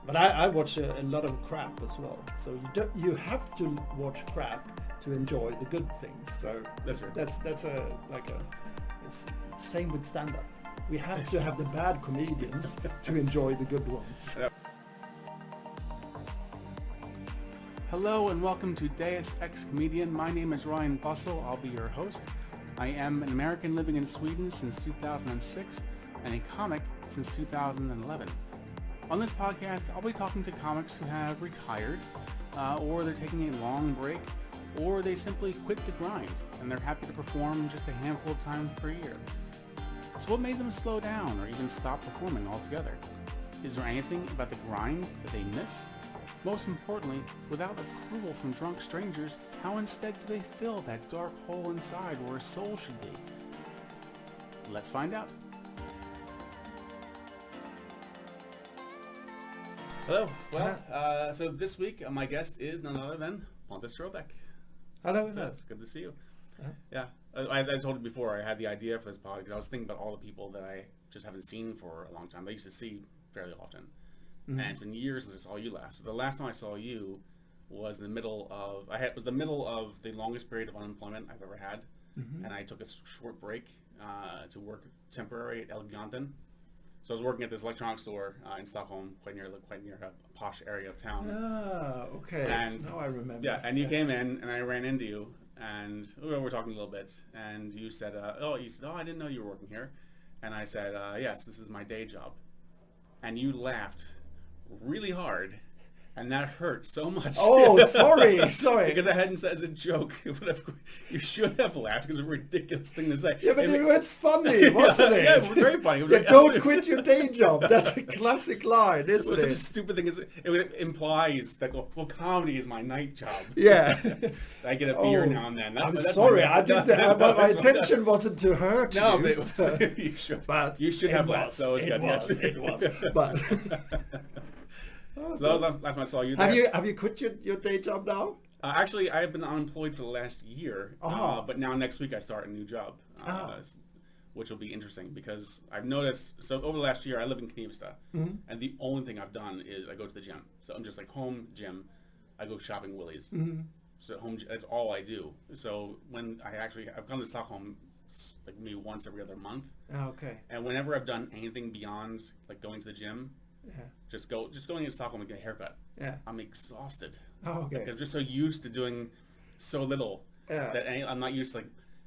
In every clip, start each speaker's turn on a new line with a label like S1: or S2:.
S1: But I watch a lot of crap as well. So you have to watch crap to enjoy the good things. So
S2: that's right.
S1: It's same with stand-up. We have to have the bad comedians to enjoy the good ones.
S2: Yep.
S3: Hello and welcome to Deus Ex Comedian. My name is Ryan Bussell. I'll be your host. I am an American living in Sweden since 2006 and a comic since 2011. On this podcast, I'll be talking to comics who have retired, or they're taking a long break, or they simply quit the grind and they're happy to perform just a handful of times per year. So what made them slow down or even stop performing altogether? Is there anything about the grind that they miss? Most importantly, without approval from drunk strangers, how instead do they fill that dark hole inside where a soul should be? Let's find out.
S2: Hello. Well, so this week my guest is none other than Pontus Ströbaek.
S1: Hello.
S2: So it's good to see you. Yeah. I told you before I had the idea for this podcast because I was thinking about all the people that I just haven't seen for a long time. I used to see fairly often. Mm-hmm. And it's been years since I saw you last. But the last time I saw you was in the middle of the longest period of unemployment I've ever had. Mm-hmm. And I took a short break to work temporary at Eleganten. So I was working at this electronics store in Stockholm, quite near a posh area of town.
S1: Ah, okay.
S2: And
S1: now I remember.
S2: Yeah, and you came in, and I ran into you, and we were talking a little bit, and you said, "Oh, I didn't know you were working here," and I said, "Yes, this is my day job," and you laughed really hard. And that hurt so much.
S1: Oh, sorry.
S2: Because I hadn't said it as a joke. But you should have laughed because it's a ridiculous thing to say.
S1: Yeah, but it's funny, wasn't it?
S2: Yeah, it was very funny.
S1: Yeah, don't quit your day job. That's a classic line, isn't it?
S2: Such a stupid thing. It implies that, well, comedy is my night job.
S1: Yeah.
S2: I get a beer now and then.
S1: I'm sorry. I didn't. My intention wasn't to hurt you.
S2: No, but it was, you should have laughed. So it was good.
S1: It was. But...
S2: So that was last time I saw you there.
S1: Have you quit your day job now?
S2: Actually, I have been unemployed for the last year, but now next week I start a new job, which will be interesting because I've noticed. So over the last year, I live in Knivsta, and the only thing I've done is I go to the gym. So I'm just like home gym. I go shopping Willys. Mm-hmm. So home, that's all I do. So when I've come to Stockholm like maybe once every other month.
S1: Oh, okay.
S2: And whenever I've done anything beyond like going to the gym.
S1: Yeah.
S2: Just going into Stockholm and get a haircut.
S1: Yeah.
S2: I'm exhausted.
S1: Oh, okay.
S2: Like, I'm just so used to doing so little that I'm not used to like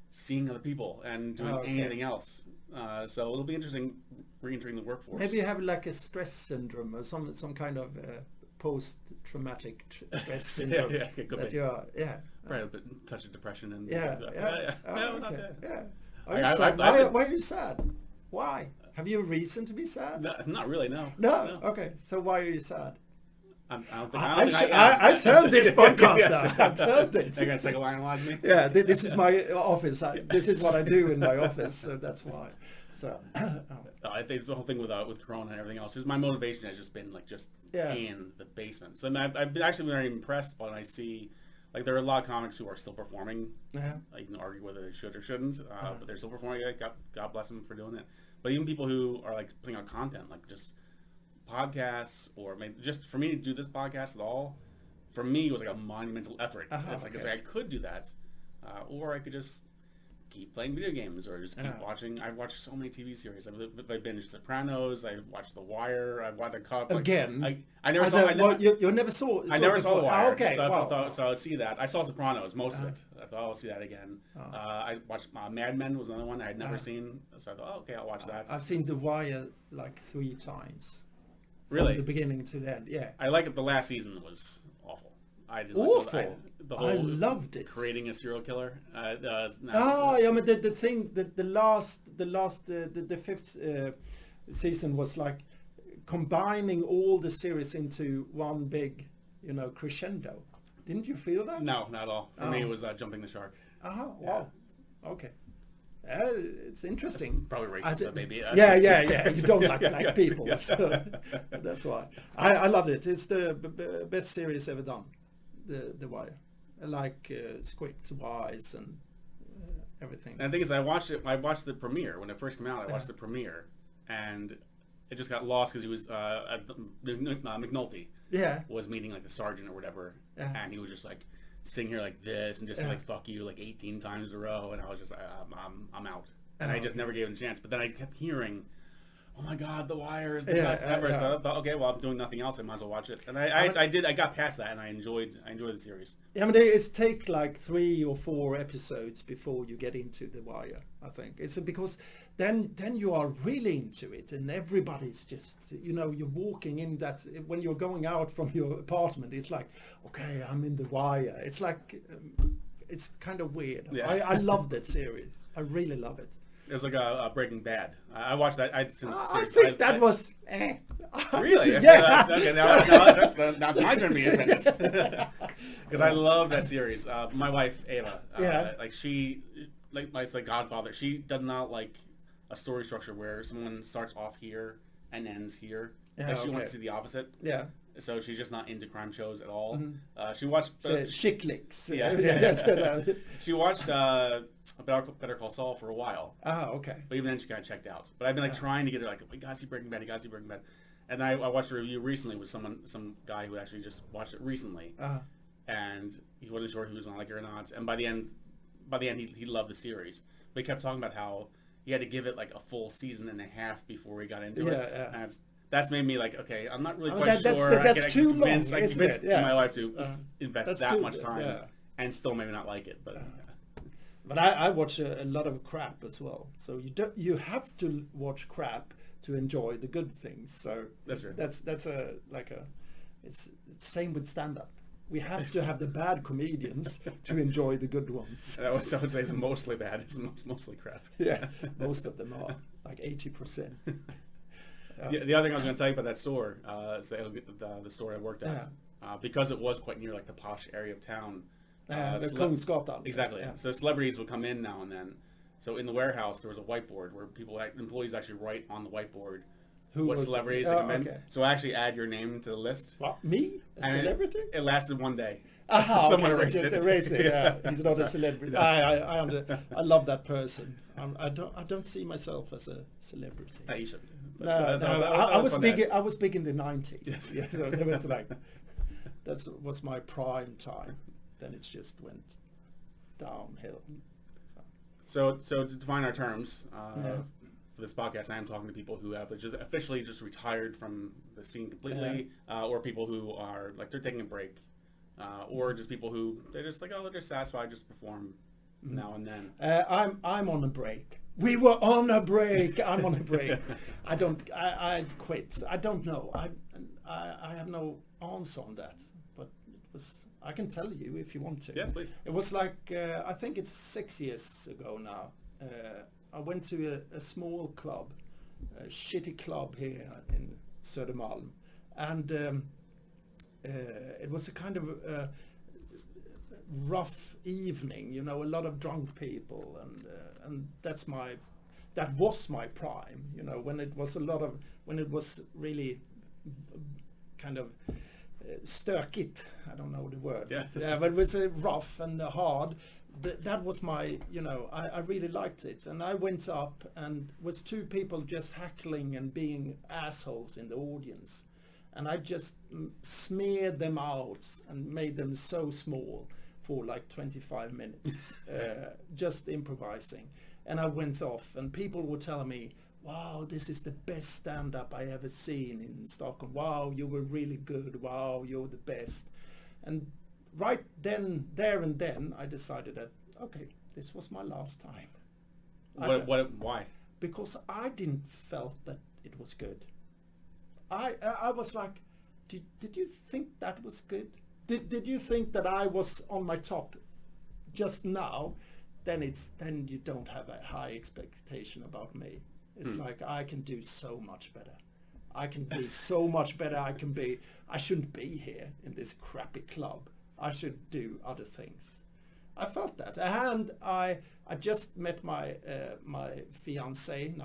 S2: seeing other people and doing anything else. So it'll be interesting re-entering the workforce.
S1: Maybe you have like a stress syndrome or some kind of post-traumatic stress syndrome.
S2: Yeah, it could
S1: that
S2: be. Right, a bit, touch of depression and
S1: yeah.
S2: No, not
S1: that.
S2: that.
S1: Yeah. Why are you sad? Why? Have you a reason to be sad?
S2: No, not really, no.
S1: No? Okay, so why are you sad?
S2: I
S1: turned this podcast now. I turned it.
S2: They're going to psychoanalyze me?
S1: Yeah, this is my office. This is what I do in my office, so that's why. So,
S2: I think the whole thing with Corona and everything else is my motivation has just been like in the basement. So I've been actually very impressed when I see like there are a lot of comics who are still performing. I can argue whether they should or shouldn't, but they're still performing. God bless them for doing it. But even people who are like putting out content, like just podcasts, or maybe just for me to do this podcast at all, for me it was like a monumental effort. It's like I could do that, or I could just keep playing video games, or just keep watching. I've watched so many TV series. I've binged Sopranos. I watched The Wire. I've watched a couple.
S1: Again,
S2: I never saw.
S1: You never saw.
S2: I never saw The Wire.
S1: Oh, okay,
S2: So I'll see that. I saw Sopranos, most of it. I thought I'll see that again. I watched Mad Men was another one I had never seen. So I thought, okay, I'll watch that.
S1: I've seen The Wire like 3 times.
S2: Really?
S1: From the beginning to the end. Yeah.
S2: I like it. The last season was awful. I didn't
S1: awful.
S2: I
S1: loved it.
S2: Creating a serial killer.
S1: Yeah, but the thing that the 5th season was like combining all the series into one big, crescendo. Didn't you feel that?
S2: No, not at all. For me, it was jumping the shark.
S1: Wow. Okay. It's interesting.
S2: That's probably racist, maybe.
S1: Yeah. You don't like people, so that's why. I loved it. It's the best series ever done. The Wire, like script-wise and everything.
S2: And the thing is, I watched the premiere when it first came out. I watched the premiere, and it just got lost because he was McNulty.
S1: Yeah.
S2: Was meeting like the sergeant or whatever, and he was just like sitting here like this and just like fuck you like 18 times in a row, and I was just like, I'm out, and I just never gave him a chance. But then I kept hearing, oh my God, The Wire is the best ever. So I thought, okay, well, I'm doing nothing else, I might as well watch it. And I got past that, and I enjoyed the series.
S1: Yeah, I mean, it's take like 3 or 4 episodes before you get into The Wire, I think. It's because then you are really into it, and everybody's just, you're walking in that, when you're going out from your apartment, it's like, okay, I'm in The Wire. It's like, it's kind of weird. Yeah. I love that series. I really love it.
S2: It was like a Breaking Bad. I watched that. I
S1: think that was...
S2: Really?
S1: Yeah.
S2: Okay, now it's my turn to be offended. Because I love that series. My wife, Ava, she, it's like Godfather. She does not like a story structure where someone starts off here and ends here. She wants to see the opposite. Yeah. So she's just not into crime shows at all. Mm-hmm. She watched...
S1: chick licks.
S2: Yeah. She watched Better Call Saul for a while.
S1: Oh, okay.
S2: But even then she kind of checked out. But I've been trying to get her like, you gotta see Breaking Bad, And I watched a review recently with some guy who actually just watched it recently. And he wasn't sure if he was going to like it or not. And by the end he loved the series. But he kept talking about how he had to give it like a full season and a half before he got into it. Yeah. And that's made me like, okay, I'm not really quite sure.
S1: That's too long.
S2: I convinced my wife to invest that much time and still maybe not like it.
S1: But I watch a lot of crap as well. So you have to watch crap to enjoy the good things. So
S2: that's right.
S1: It's same with stand-up. We have to have the bad comedians to enjoy the good ones.
S2: I would say it's mostly bad. It's mostly crap.
S1: Yeah, most of them are like 80%.
S2: The other thing I was going to tell you about that store, the store I worked at, because it was quite near like the posh area of town.
S1: The Kungsgatan.
S2: Exactly. Yeah. So celebrities would come in now and then. So in the warehouse there was a whiteboard where employees actually write on the whiteboard what celebrities they come in. So I actually add your name to the list.
S1: What, me? A celebrity?
S2: It lasted one day.
S1: Someone erased it. Yeah, he's not a celebrity. I love that person. I don't see myself as a celebrity.
S2: No, you should.
S1: I was big in the 90s. Yes. So there was like that was my prime time. Then it just went downhill.
S2: So to define our terms for this podcast, I am talking to people who have just officially just retired from the scene completely, or people who are like they're taking a break, or just people who they're just like, they're just satisfied just to perform now and then.
S1: I'm on a break. We were on a break. I'm on a break. I quit. I don't know. I have no answer on that. But it was. I can tell you if you want to.
S2: Yes, please.
S1: It was like I think it's 6 years ago now. I went to a small club, a shitty club here in Södermalm, and it was a kind of rough evening. A lot of drunk people, and that was my prime. When it was really kind of stökigt. I don't know the word. Yeah, but it was rough and hard. That was my, I really liked it. And I went up and was 2 people just heckling and being assholes in the audience. And I just smeared them out and made them so small for like 25 minutes, just improvising. And I went off and people were telling me, wow, this is the best stand-up I ever seen in Stockholm. Wow, you were really good. Wow, you're the best. And right then, there and then, I decided that, okay, this was my last time.
S2: Why?
S1: Because I didn't felt that it was good. I was like, did you think that was good? Did you think that I was on my top just now? Then you don't have a high expectation about me. It's like I can do so much better. I can be so much better. I shouldn't be here in this crappy club. I should do other things. I felt that, and I just met my fiancée,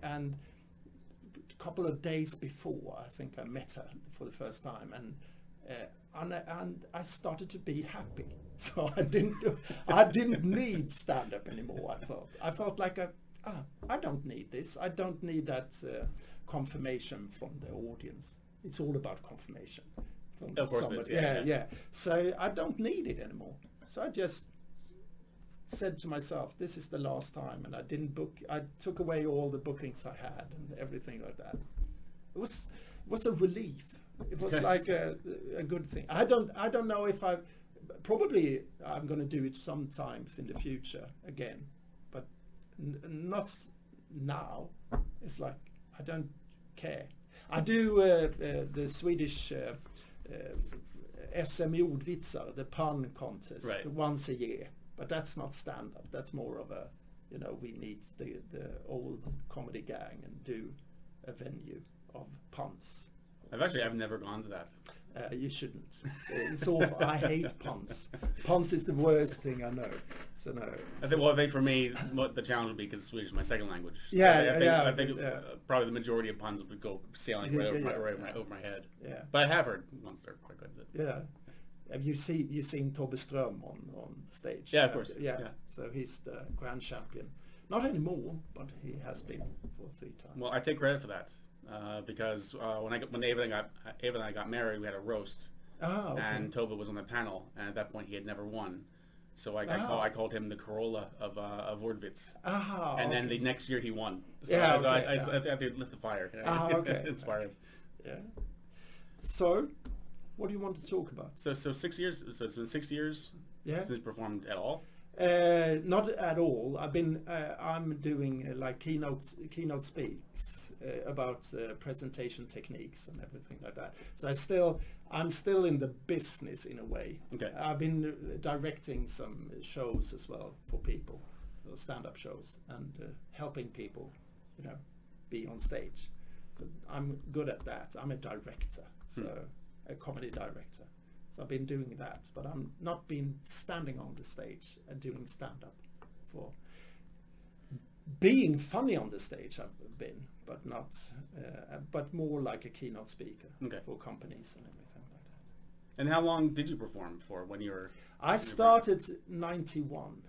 S1: and a couple of days before, I think I met her for the first time, and I started to be happy. So I didn't need stand-up anymore. I felt like I don't need this. I don't need that confirmation from the audience. It's all about confirmation from
S2: Of course
S1: somebody.
S2: it is, yeah.
S1: So I don't need it anymore. So I just said to myself, this is the last time, and I didn't book. I took away all the bookings I had and everything like that. It was a relief. It was like a good thing. I don't know if probably I'm going to do it sometimes in the future again, but not now. It's like I don't care. I do the Swedish SM ordvitsar, the pun contest, once a year. But that's not stand-up. That's more of a, we meet the old comedy gang and do a venue of puns.
S2: I've never gone to that.
S1: You shouldn't. It's awful. I hate puns. Puns is the worst thing I know. So no.
S2: I think for me, what the challenge would be, because Swedish is my second language.
S1: Yeah,
S2: I think probably the majority of puns would go sailing right over my head.
S1: Yeah.
S2: But I have heard ones that are quite good.
S1: Yeah. Have you seen Tobbe Ström on stage?
S2: Yeah, of course.
S1: Yeah. So he's the grand champion. Not anymore, but he has been for 3 times.
S2: Well, I take credit for that. Because when Ava and I got married, we had a roast, and Toba was on the panel, and at that point he had never won, so I called him the Corolla of Ordvits, and then the next year he won. So I had to lift the fire. Inspire him.
S1: Yeah. So, what do you want to talk about?
S2: So 6 years. So it's been 6 years since you performed at all.
S1: Not at all. I'm doing like keynote speaks about presentation techniques and everything like that. So I'm still in the business in a way.
S2: Okay.
S1: I've been directing some shows as well for people, stand-up shows, and helping people, be on stage. So I'm good at that. I'm a director, a comedy director. So I've been doing that, but I'm not been standing on the stage and doing stand-up. For being funny on the stage I've been, but not, but more like a keynote speaker for companies and everything like that.
S2: And how long did you perform for when you were?
S1: I started 91.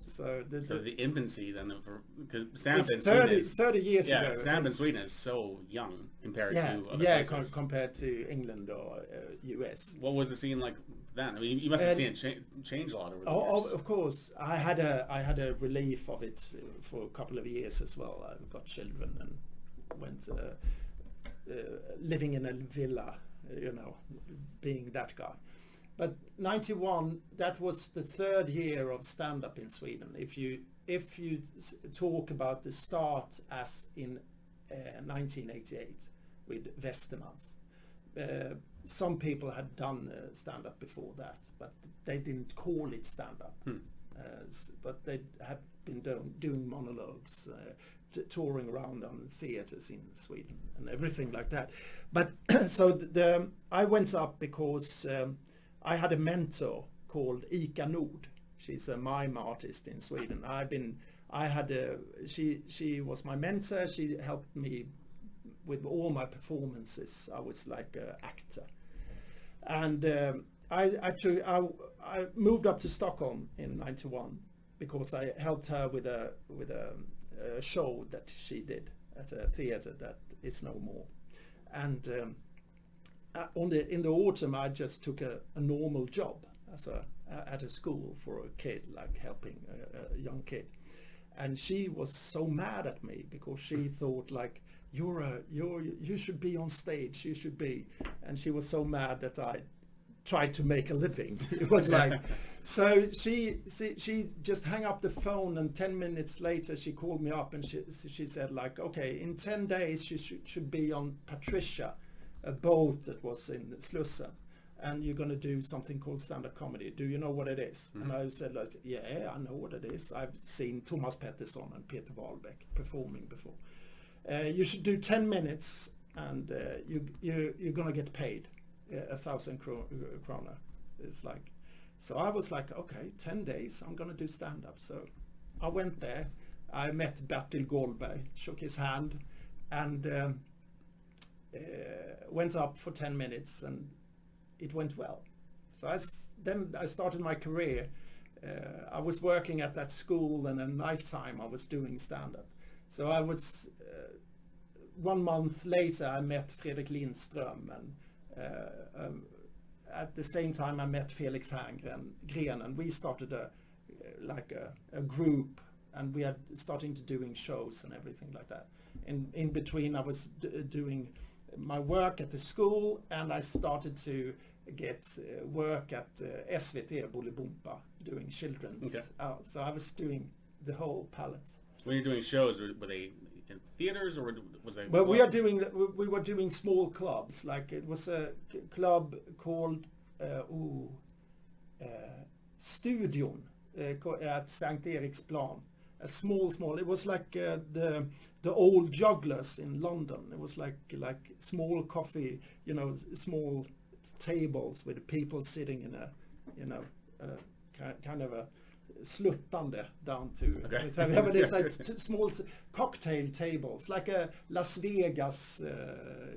S1: So
S2: the infancy then, because stand-up in
S1: 30 years ago.
S2: Yeah, stand-up in Sweden is so young compared to other places.
S1: Compared to England or US.
S2: What was the scene like then? I mean, you must have seen it change a lot over the years.
S1: Of course, I had a relief of it for a couple of years as well. I got children and went living in a villa, being that guy. But 91, that was the 3rd year of stand-up in Sweden. If you talk about the start as in 1988 with Westermans. Some people had done stand-up before that, but they didn't call it stand-up. But they had been doing monologues, touring around on theaters in Sweden and everything like that. But so I went up because I had a mentor called Ika Nord. She's a mime artist in Sweden. She was my mentor. She helped me with all my performances. I was like an actor. And I moved up to Stockholm in 91 because I helped her with a show that she did at a theater that is no more. And in the autumn, I just took a normal job at a school for a kid, like helping a young kid. And she was so mad at me because she thought like, you should be on stage, you should be. And she was so mad that I tried to make a living. It was like, so she just hung up the phone, and 10 minutes later she called me up and she said like, okay, in 10 days you should be on Patricia, a boat that was in Slussen, and you're going to do something called stand-up comedy. Do you know what it is? And I said like, yeah, I know what it is. I've seen Thomas Pettersson and Peter Wahlbeck performing before. You should do 10 minutes and you're going to get paid 1,000 krona. It's like, so I was like, okay, 10 days, I'm going to do stand-up. So I went there. I met Bertil Goldberg, shook his hand, and went up for 10 minutes, and it went well. So then I started my career. I was working at that school, and at night time I was doing stand-up. So I was 1 month later I met Fredrik Lindström, and at the same time I met Felix Herngren, and we started a group, and we are starting to doing shows and everything like that. In between I was doing my work at the school, and I started to get work at SVT Bolibompa doing children's. So I was doing the whole palette.
S2: When you're doing shows, were they in theaters, or was they?
S1: Well, we were doing small clubs. Like it was a club called Studion at Sankt Eriksplan. A small. It was like the old jugglers in London. It was like small coffee, small tables with people sitting in a, kind of a sluttande down to.
S2: Okay.
S1: So we have these like small cocktail tables, like a Las Vegas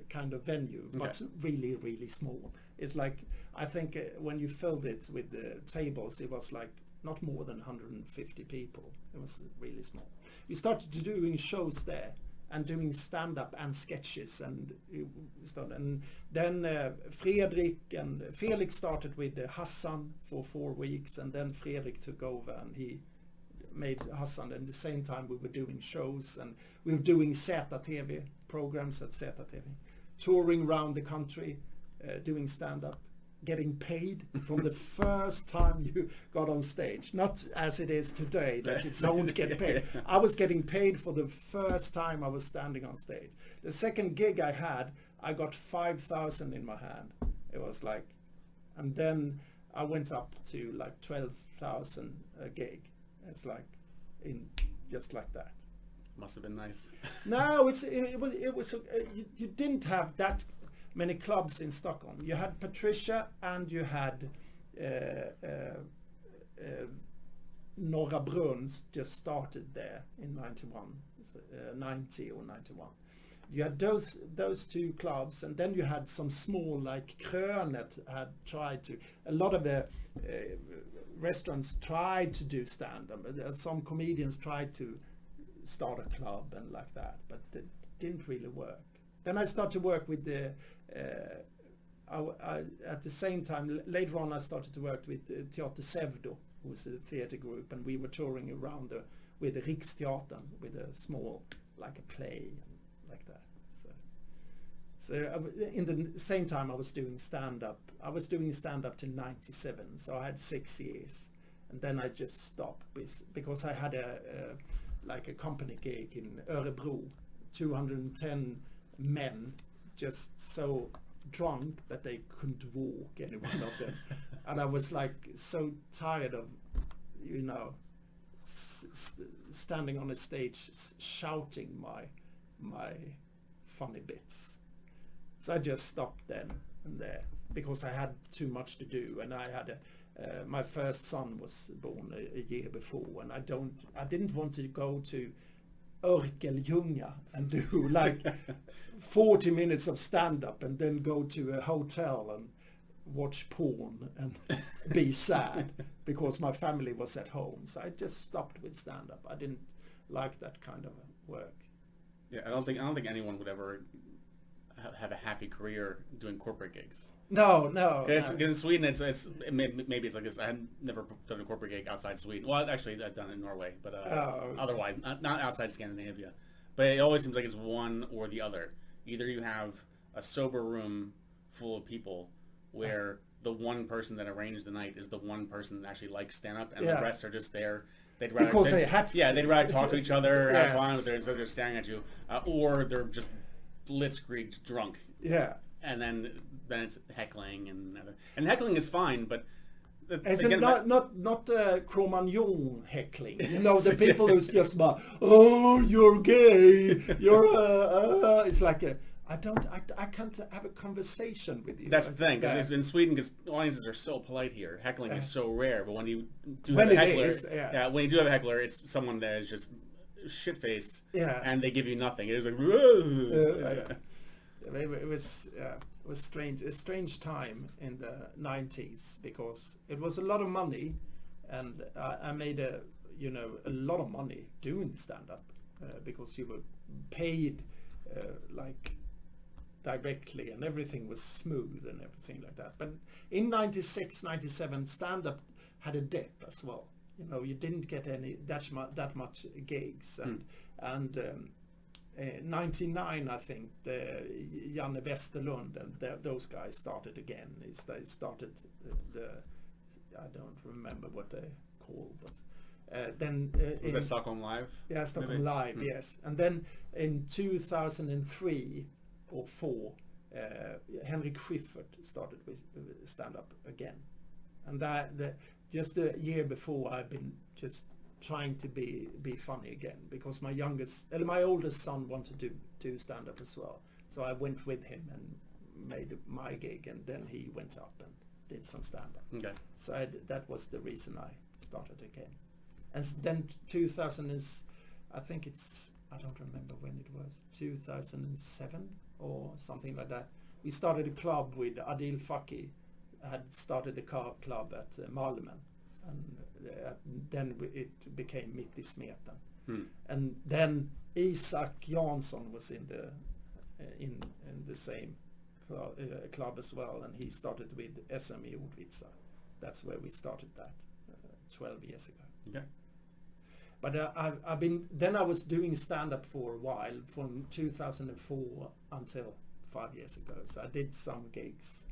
S1: kind of venue, but really, really small. It's like, I think when you filled it with the tables, it was like not more than 150 people. It was really small. We started doing shows there and doing stand-up and sketches, and then Fredrik and Felix started with Hassan for 4 weeks, and then Fredrik took over and he made Hassan. And at the same time we were doing shows, and we were doing ZTV programs at ZTV, touring around the country, doing stand-up, getting paid from the first time you got on stage. Not as it is today that you don't get paid. I was getting paid for the first time I was standing on stage. The second gig I had, I got 5,000 in my hand. It was like, and then I went up to like 12,000 a gig. It's like, just like that.
S2: Must have been nice.
S1: No, it was you didn't have that many clubs in Stockholm. You had Patricia, and you had Norra Brunns just started there in 90 or 91. You had those 2 clubs, and then you had some small, like Krönet had tried to. A lot of the restaurants tried to do stand-up. Some comedians tried to start a club and like that, but it didn't really work. Then I started to work with the. At the same time, later on, I started to work with Teater Pseudo, who was a theater group, and we were touring around with the Riksteatern, with a small, like a play, and like that. So in the same time, I was doing stand-up. I was doing stand-up till 97, so I had 6 years, and then I just stopped because I had a company gig in Örebro, 210 men, just so drunk that they couldn't walk, any one of them. And I was like so tired of standing on a stage shouting my funny bits, so I just stopped then and there because I had too much to do, and I had my first son was born a year before, and I didn't want to go to Örkelljunga and do like 40 minutes of stand-up and then go to a hotel and watch porn and be sad because my family was at home. So I just stopped with stand-up. I didn't like that kind of work.
S2: Yeah, I don't think anyone would ever have a happy career doing corporate gigs.
S1: No.
S2: In Sweden, maybe it's like this. I had never done a corporate gig outside Sweden. Well, actually, I've done it in Norway, but otherwise, not outside Scandinavia. But it always seems like it's one or the other. Either you have a sober room full of people where the one person that arranged the night is the one person that actually likes stand-up, and the rest are just there. They'd rather,
S1: they have to.
S2: Yeah, they'd rather talk to each other, have fun with instead of just staring at you, or they're just blitzkrieg drunk.
S1: Yeah.
S2: And then it's heckling, and heckling is fine, but
S1: again, not Cro-Magnon heckling. The people who's just about, oh, you're gay, you're it's like I can't have a conversation with you.
S2: That's the thing, because in Sweden, because audiences are so polite here, heckling is so rare. But when you do have a heckler, when you do have a heckler, it's someone that is just shit-faced, and they give you nothing. It was like, it was strange, a strange time in the 90s, because it was a lot of money, and I made a lot of money doing stand-up, because you were paid
S1: like directly, and everything was smooth and everything like that. But in 96, 97, stand-up had a dip as well. You know, you didn't get that much gigs, and 99, I think, Janne Westerlund and those guys started again. They started I don't remember what they called, but then
S2: was that Stockholm Live?
S1: Yeah, Stockholm Live, yes. And then in 2003 or 4, Henrik Schyffert started with stand-up again. And just a year before, I've been just trying to be funny again, because my oldest son wanted to do stand-up as well. So I went with him and made my gig, and then he went up and did some stand-up.
S2: Okay.
S1: So that was the reason I started again. And then 2000 is, I think I don't remember when it was, 2007 or something like that. We started a club with Adil Fakki, had started a club at Malmen, and then it became Mitt i Smeten. And then Isak Jansson was in the same club as well, and he started with SME Ordvitsa. That's where we started that 12 years ago.
S2: Okay.
S1: But I was doing stand-up for a while, from 2004 until 5 years ago. So I did some gigs.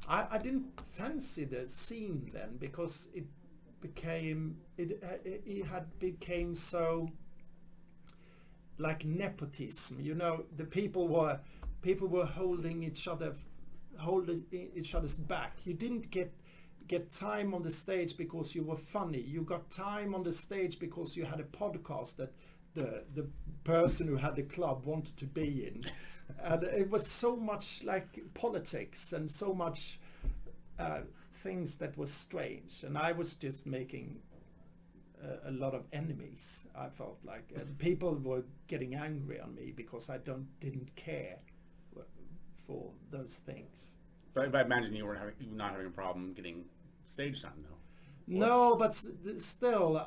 S1: I didn't fancy the scene then, because it had became so like nepotism. You know, the people were holding each other's back. You didn't get time on the stage because you were funny. You got time on the stage because you had a podcast that the person who had the club wanted to be in. And it was so much like politics and so much things that was strange. And I was just making a lot of enemies. I felt like people were getting angry on me because I didn't care for those things.
S2: But I imagine you were not having a problem getting stage time, though.
S1: No, but still,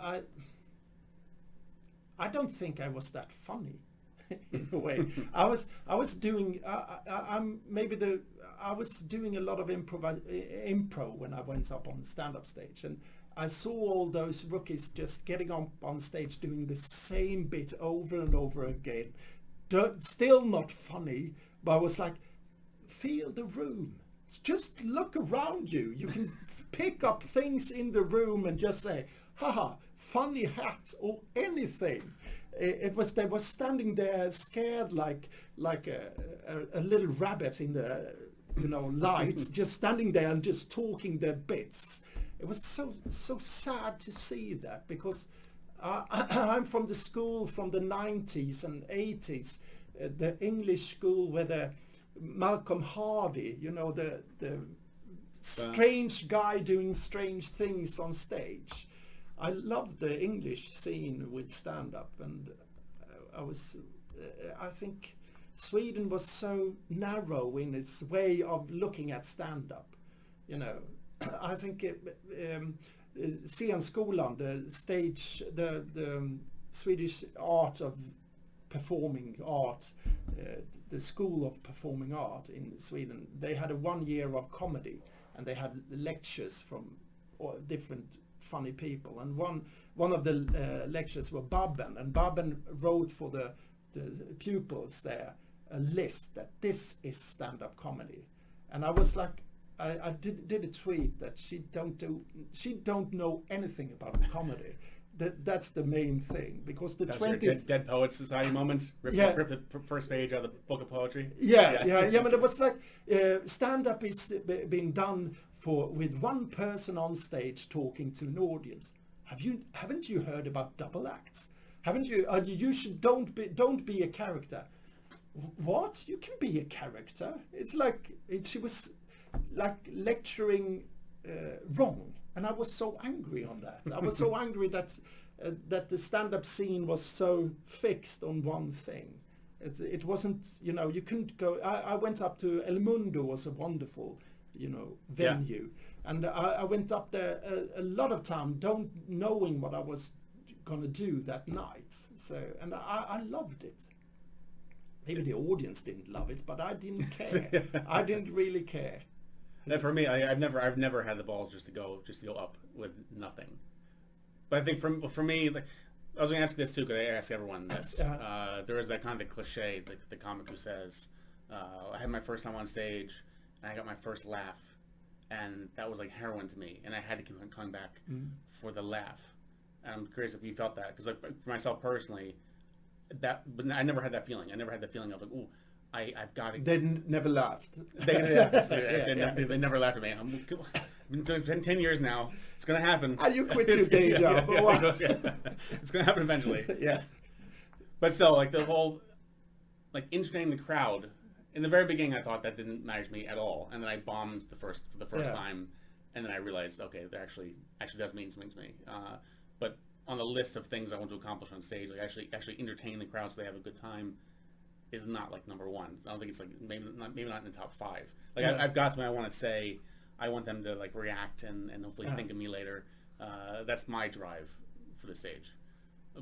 S1: I don't think I was that funny. In a way, I was doing I was doing a lot of improv when I went up on the stand-up stage, and I saw all those rookies just getting on stage doing the same bit over and over again. Still not funny, but I was like, feel the room. Just look around you. You can pick up things in the room and just say, haha, funny hat or anything. They were standing there scared like a little rabbit in the lights, just standing there and just talking their bits. It was so sad to see that, because I'm from the school from the 90s and 80s, the English school where the Malcolm Hardy, the strange guy doing strange things on stage. I loved the English scene with stand-up, and I think Sweden was so narrow in its way of looking at stand-up. I think Scenskolan, the Swedish art of performing art, the school of performing art in Sweden, they had a 1 year of comedy, and they had lectures from different funny people, and one of the lectures were Babben, and Babben wrote for the pupils there a list that this is stand-up comedy. And I was like, I did a tweet that she don't know anything about comedy. That's the main thing, because the 20th
S2: Dead Poets Society moment. Rip the first page out of the book of poetry.
S1: Yeah. But it was like stand-up is being done with one person on stage talking to an audience. Haven't you heard about double acts? Haven't you? You should don't be a character. What? You can be a character. It's like she was like lecturing wrong, and I was so angry on that. I was so angry that the stand-up scene was so fixed on one thing. It wasn't, you couldn't go. I went up to El Mundo, was a wonderful, venue, and I went up there a lot of time, don't knowing what I was gonna do that night. So, and I loved it. Maybe the audience didn't love it, but I didn't care. I didn't really care.
S2: And for me, I've never had the balls just to go up with nothing. But I think for me, like, I was going to ask this too, because I ask everyone this. There is that kind of cliche, the comic who says, I had my first time on stage, and I got my first laugh, and that was like heroin to me, and I had to keep coming back for the laugh. And I'm curious if you felt that, because like for myself personally, I never had that feeling. I never had the feeling of like, ooh, I've got to.
S1: They never laughed.
S2: They never laughed at me. I've been doing 10 years now. It's going to happen.
S1: And you quit your day job.
S2: It's going to happen eventually.
S1: Yeah.
S2: But still, like the whole, like entertaining the crowd. In the very beginning, I thought that didn't matter to me at all, and then I bombed for the first time, and then I realized, okay, that actually does mean something to me. But on the list of things I want to accomplish on stage, like actually entertain the crowd so they have a good time, is not like number one. I don't think it's like maybe not in the top 5. Like I've got something I want to say. I want them to like react and hopefully think of me later. That's my drive for the stage.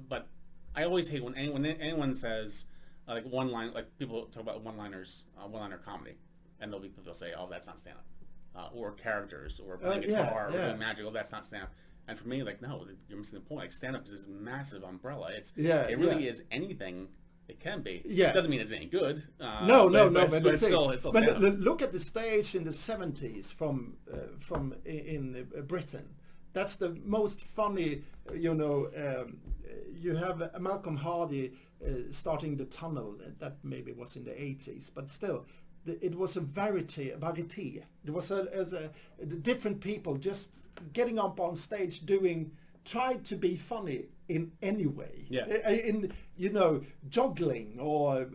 S2: But I always hate when anyone says like one line, like people talk about one-liners, one-liner comedy, and there'll be people say, "Oh, that's not stand-up," or characters, or playing guitar, or doing magic. Oh, that's not stand-up. And for me, like, no, you're missing the point. Like, stand-up is this massive umbrella. It really is anything. It can be. Yeah. It doesn't mean it's any good.
S1: No. But
S2: it's still stand-up.
S1: Look at the stage in the 70s from in Britain. That's the most funny, you have Malcolm Hardy starting the Tunnel. That maybe was in the 80s, but still, it was a variety. It was a different people just getting up on stage tried to be funny in any way.
S2: Yeah.
S1: In juggling or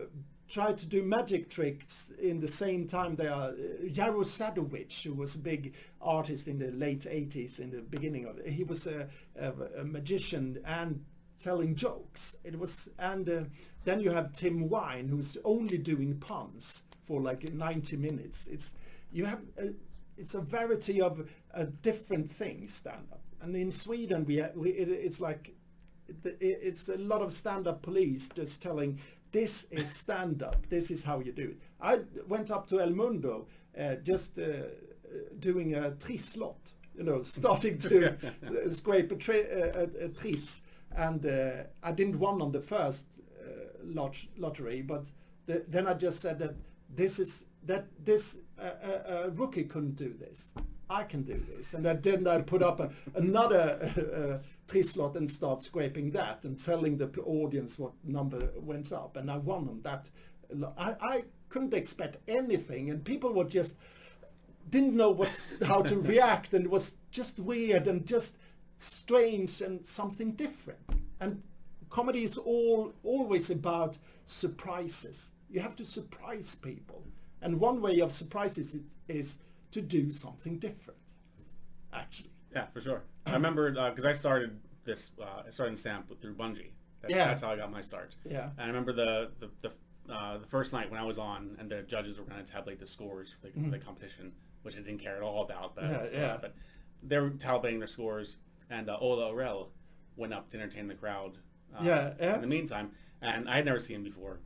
S1: try to do magic tricks in the same time. They are Jaro Sadowicz, who was a big artist in the late 80s, in the beginning of it. He was a magician and telling jokes. Then you have Tim Wine, who's only doing puns for like 90 minutes. It's a variety of different things, stand-up. And in Sweden, it's a lot of stand-up police just telling, this is stand-up, this is how you do it. I went up to El Mundo just doing a trisslott, starting to scrape a tris. And I didn't win on the first lottery, but then I just said that a rookie couldn't do this. I can do this. And then I put up another trisslott and start scraping that and telling the audience what number went up. And I won on that. I couldn't expect anything, and people were just didn't know how to react, and it was just weird and just strange and something different. And comedy is always about surprises. You have to surprise people, and one way of surprises is to do something different, actually.
S2: Yeah, for sure. I remember because I started in stand-up through Bungie. That's how I got my start.
S1: Yeah.
S2: And I remember the first night when I was on, and the judges were going to tabulate the scores for the competition, which I didn't care at all about. But but they were tabulating their scores, and Ola Orell went up to entertain the crowd. In the meantime, and I had never seen him before,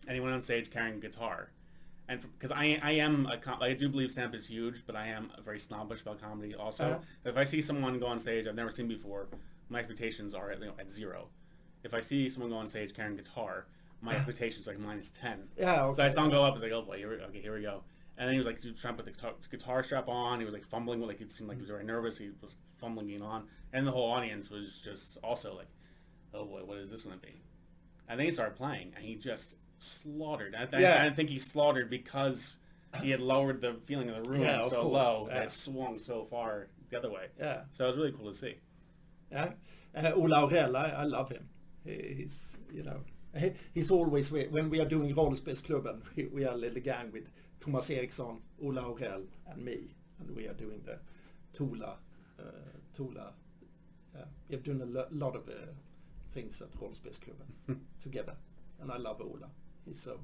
S2: and he went on stage carrying a guitar. And because I do believe stand-up is huge, but I am very snobbish about comedy also. If I see someone go on stage I've never seen before, my expectations are at 0. If I see someone go on stage carrying a guitar, my expectations are like -10.
S1: Yeah. Okay.
S2: So I saw him go up. I was like, oh boy, here we go. And then he was like trying to put the guitar strap on. He was like fumbling, like it seemed like he was very nervous. He was fumbling it on, and the whole audience was just also like, oh boy, what is this going to be? And then he started playing, and he just slaughtered. I think he slaughtered because he had lowered the feeling of the room so low that it swung so far the other way.
S1: Yeah.
S2: So it was really cool to see.
S1: Yeah. Ola Orell, I love him. He's always, when we are doing Rollspelsklubben, we are a little gang with Thomas Eriksson, Ola Orell, and me, and we are doing the Tola. We have done a lot of things at Rollspelsklubben together, and I love Ola. He's so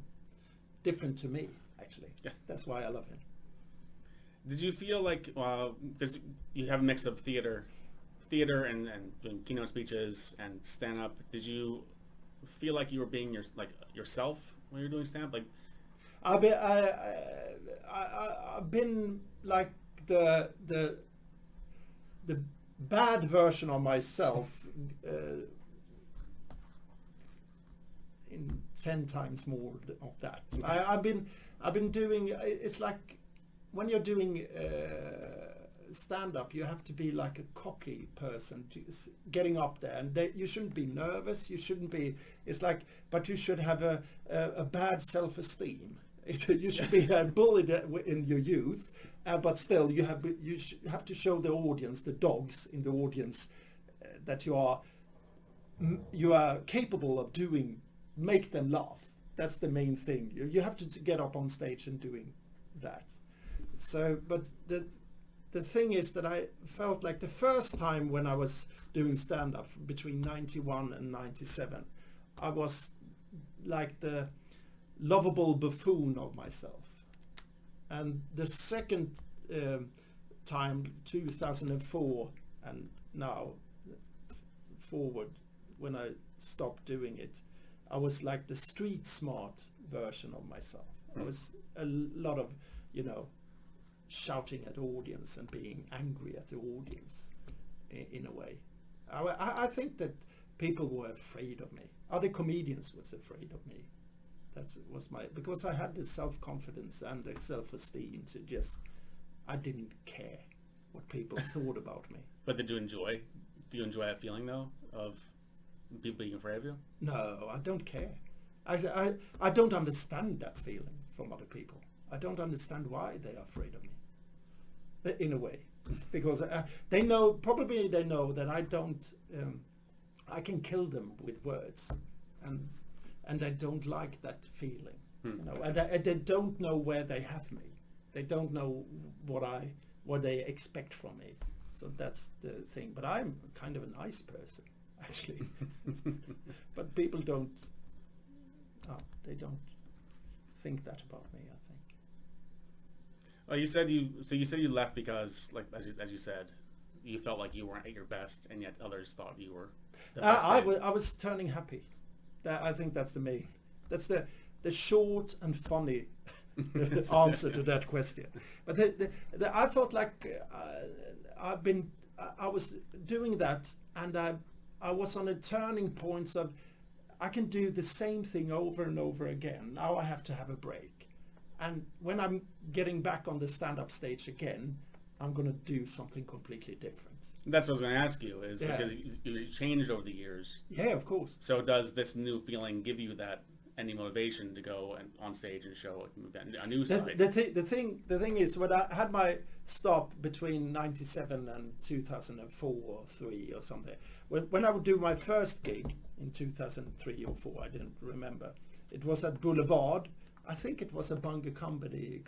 S1: different to me, actually. Yeah. That's why I love him.
S2: Did you feel like, because you have a mix of theater and doing keynote speeches and stand-up, did you feel like you were being yourself when you're doing stand-up? Like,
S1: I've been like the bad version of myself in 10 times more of that. I've been doing. It's like when you're doing stand-up, you have to be like a cocky person, getting up there, and you shouldn't be nervous. You shouldn't be. It's like, but you should have a bad self-esteem. You should be bullied in your youth, but still you have to show the audience, the dogs in the audience, that you are capable of doing. Make them laugh. That's the main thing. You have to get up on stage and doing that. So, but the thing is that I felt like the first time when I was doing stand-up between 91 and 97, I was like the lovable buffoon of myself. And the second time, 2004, and now forward, when I stopped doing it, I was like the street smart version of myself. I was a lot of, shouting at the audience and being angry at the audience in a way. I think that people were afraid of me. Other comedians was afraid of me. Because I had the self-confidence and the self-esteem to just, I didn't care what people thought about me.
S2: But do you enjoy that feeling though of people being afraid of you?
S1: No, I don't care. I don't understand that feeling from other people. I don't understand why they are afraid of me, in a way, because they know that I don't. I can kill them with words, and I don't like that feeling. And they don't know where they have me. They don't know what they expect from me. So that's the thing. But I'm kind of a nice person, actually. But people don't. They don't think that about me, I think.
S2: Well, you said you left because, like, as you said, you felt like you weren't at your best, and yet others thought you were the best.
S1: I was turning happy. I think that's the main. That's the short and funny answer to that question. But I felt like I was doing that, and I was on a turning point of, I can do the same thing over and over again. Now I have to have a break. And when I'm getting back on the stand-up stage again, I'm going to do something completely different.
S2: That's what I was going to ask you, is because you changed over the years.
S1: Yeah, of course.
S2: So does this new feeling give you any motivation to go on stage and show a new side?
S1: The thing is, when I had my stop between 97 and 2004 or 3 or something, when I would do my first gig in 2003 or 4, I didn't remember. It was at Boulevard. I think it was a bunker comedy.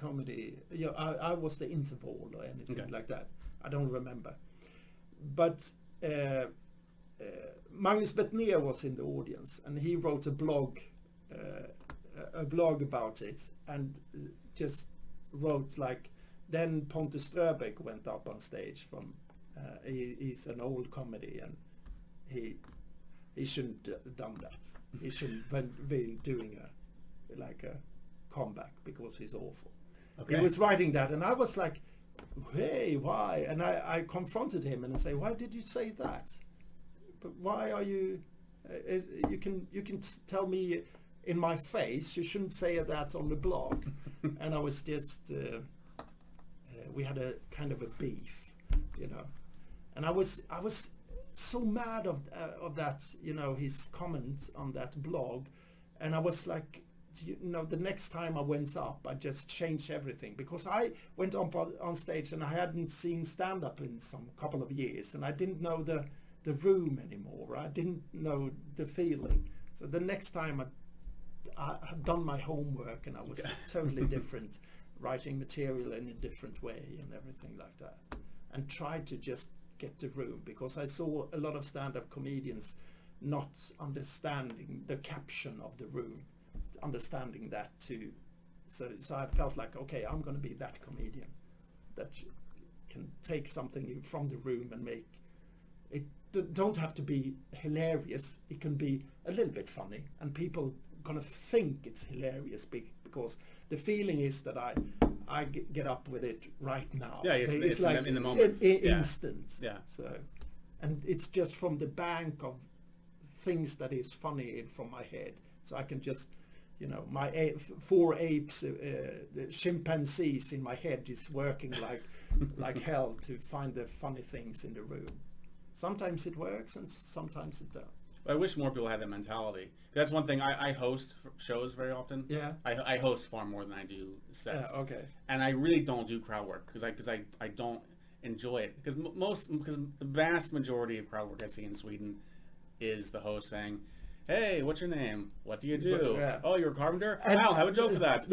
S1: I was the interval or anything like that. I don't remember. But Magnus Bettner was in the audience, and he wrote a blog about it, and just wrote like, then Pontus Ströbaek went up on stage from he's an old comedy, and he shouldn't have done that. He shouldn't been doing a comeback because he's awful. Okay. He was writing that, and I was like, hey, why? And I confronted him and I say, why did you say that? But why are you? You can tell me in my face. You shouldn't say that on the blog. And I was just we had a kind of a beef, and I was so mad of that, his comment on that blog, and I was like, the next time I went up, I just changed everything, because I went on stage and I hadn't seen stand-up in some couple of years, and I didn't know the room anymore. I didn't know the feeling. So the next time I had done my homework, and I was totally different, writing material in a different way and everything like that, and tried to just get the room, because I saw a lot of stand-up comedians not understanding the caption of the room, understanding that too. So I felt like, okay, I'm going to be that comedian that can take something from the room and make it. Don't have to be hilarious. It can be a little bit funny, and people gonna think it's hilarious because the feeling is that I get up with it right now.
S2: Yeah, it's like in the moment.
S1: Instant.
S2: Yeah.
S1: So, and it's just from the bank of things that is funny from my head. So I can just, my 4 apes, the chimpanzees in my head is working like hell to find the funny things in the room. Sometimes it works and sometimes it don't.
S2: I wish more people had that mentality. That's one thing. I host shows very often.
S1: Yeah.
S2: I host far more than I do sets.
S1: Yeah, okay.
S2: And I really don't do crowd work because I don't enjoy it because the vast majority of crowd work I see in Sweden is the host saying, "Hey, what's your name? What do you do?
S1: Yeah.
S2: Oh, you're a carpenter? I'll have a joke for that."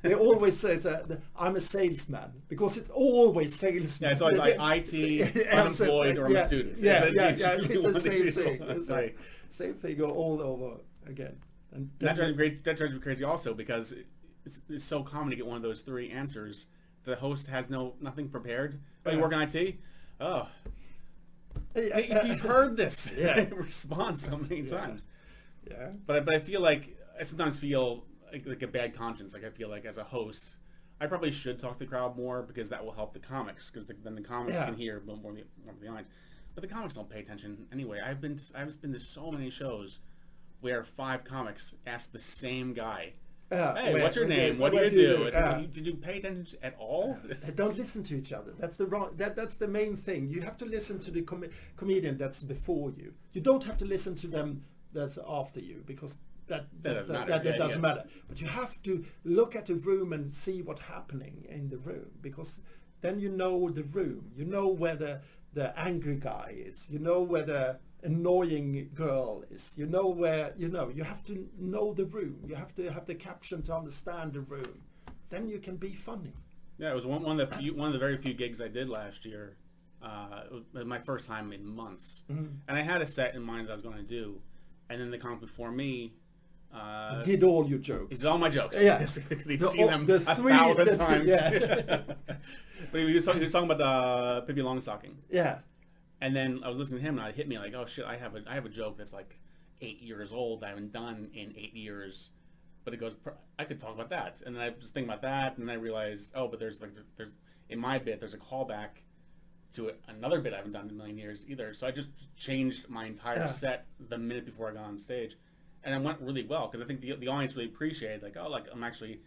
S1: They always say that I'm a salesman because it's always salesman.
S2: Yeah, so it's like IT, unemployed, or I'm a student.
S1: It's the same thing. It's like same thing all over again. And
S2: that drives me crazy also because it's so common to get one of those 3 answers. The host has nothing prepared. Oh, you work in IT? Oh. You've heard this response so many times.
S1: Yeah.
S2: But I feel like I sometimes feel like a bad conscience. Like I feel like as a host, I probably should talk to the crowd more because that will help the comics because then the comics can hear more of the audience. But the comics don't pay attention anyway. I've been to so many shows where 5 comics ask the same guy. Hey, what's your name? What do you do? Did you pay attention at all?
S1: They don't listen to each other. That's the main thing. You have to listen to the comedian that's before you. You don't have to listen to them that's after you because that doesn't matter. But you have to look at the room and see what's happening in the room because then you know the room. You know where the angry guy is. You know where the annoying girl is. You know where you have to know the room. You have to have the caption to understand the room. Then you can be funny.
S2: Yeah, it was one of the very few gigs I did last year. It was my first time in months, and I had a set in mind that I was going to do, and then the comic before me
S1: did all your jokes.
S2: It's all my jokes.
S1: Yeah,
S2: you've seen them 1,000 times.
S1: Yeah.
S2: But he was talking about Pippi Longstocking.
S1: Yeah.
S2: And then I was listening to him, and it hit me like, oh shit, I have a joke that's like 8 years old. I haven't done in 8 years, but it goes. I could talk about that, and then I was thinking about that, and then I realized, oh, but there's in my bit there's a callback to another bit I haven't done in a million years either. So I just changed my entire set the minute before I got on stage, and it went really well because I think the audience really appreciated I'm actually.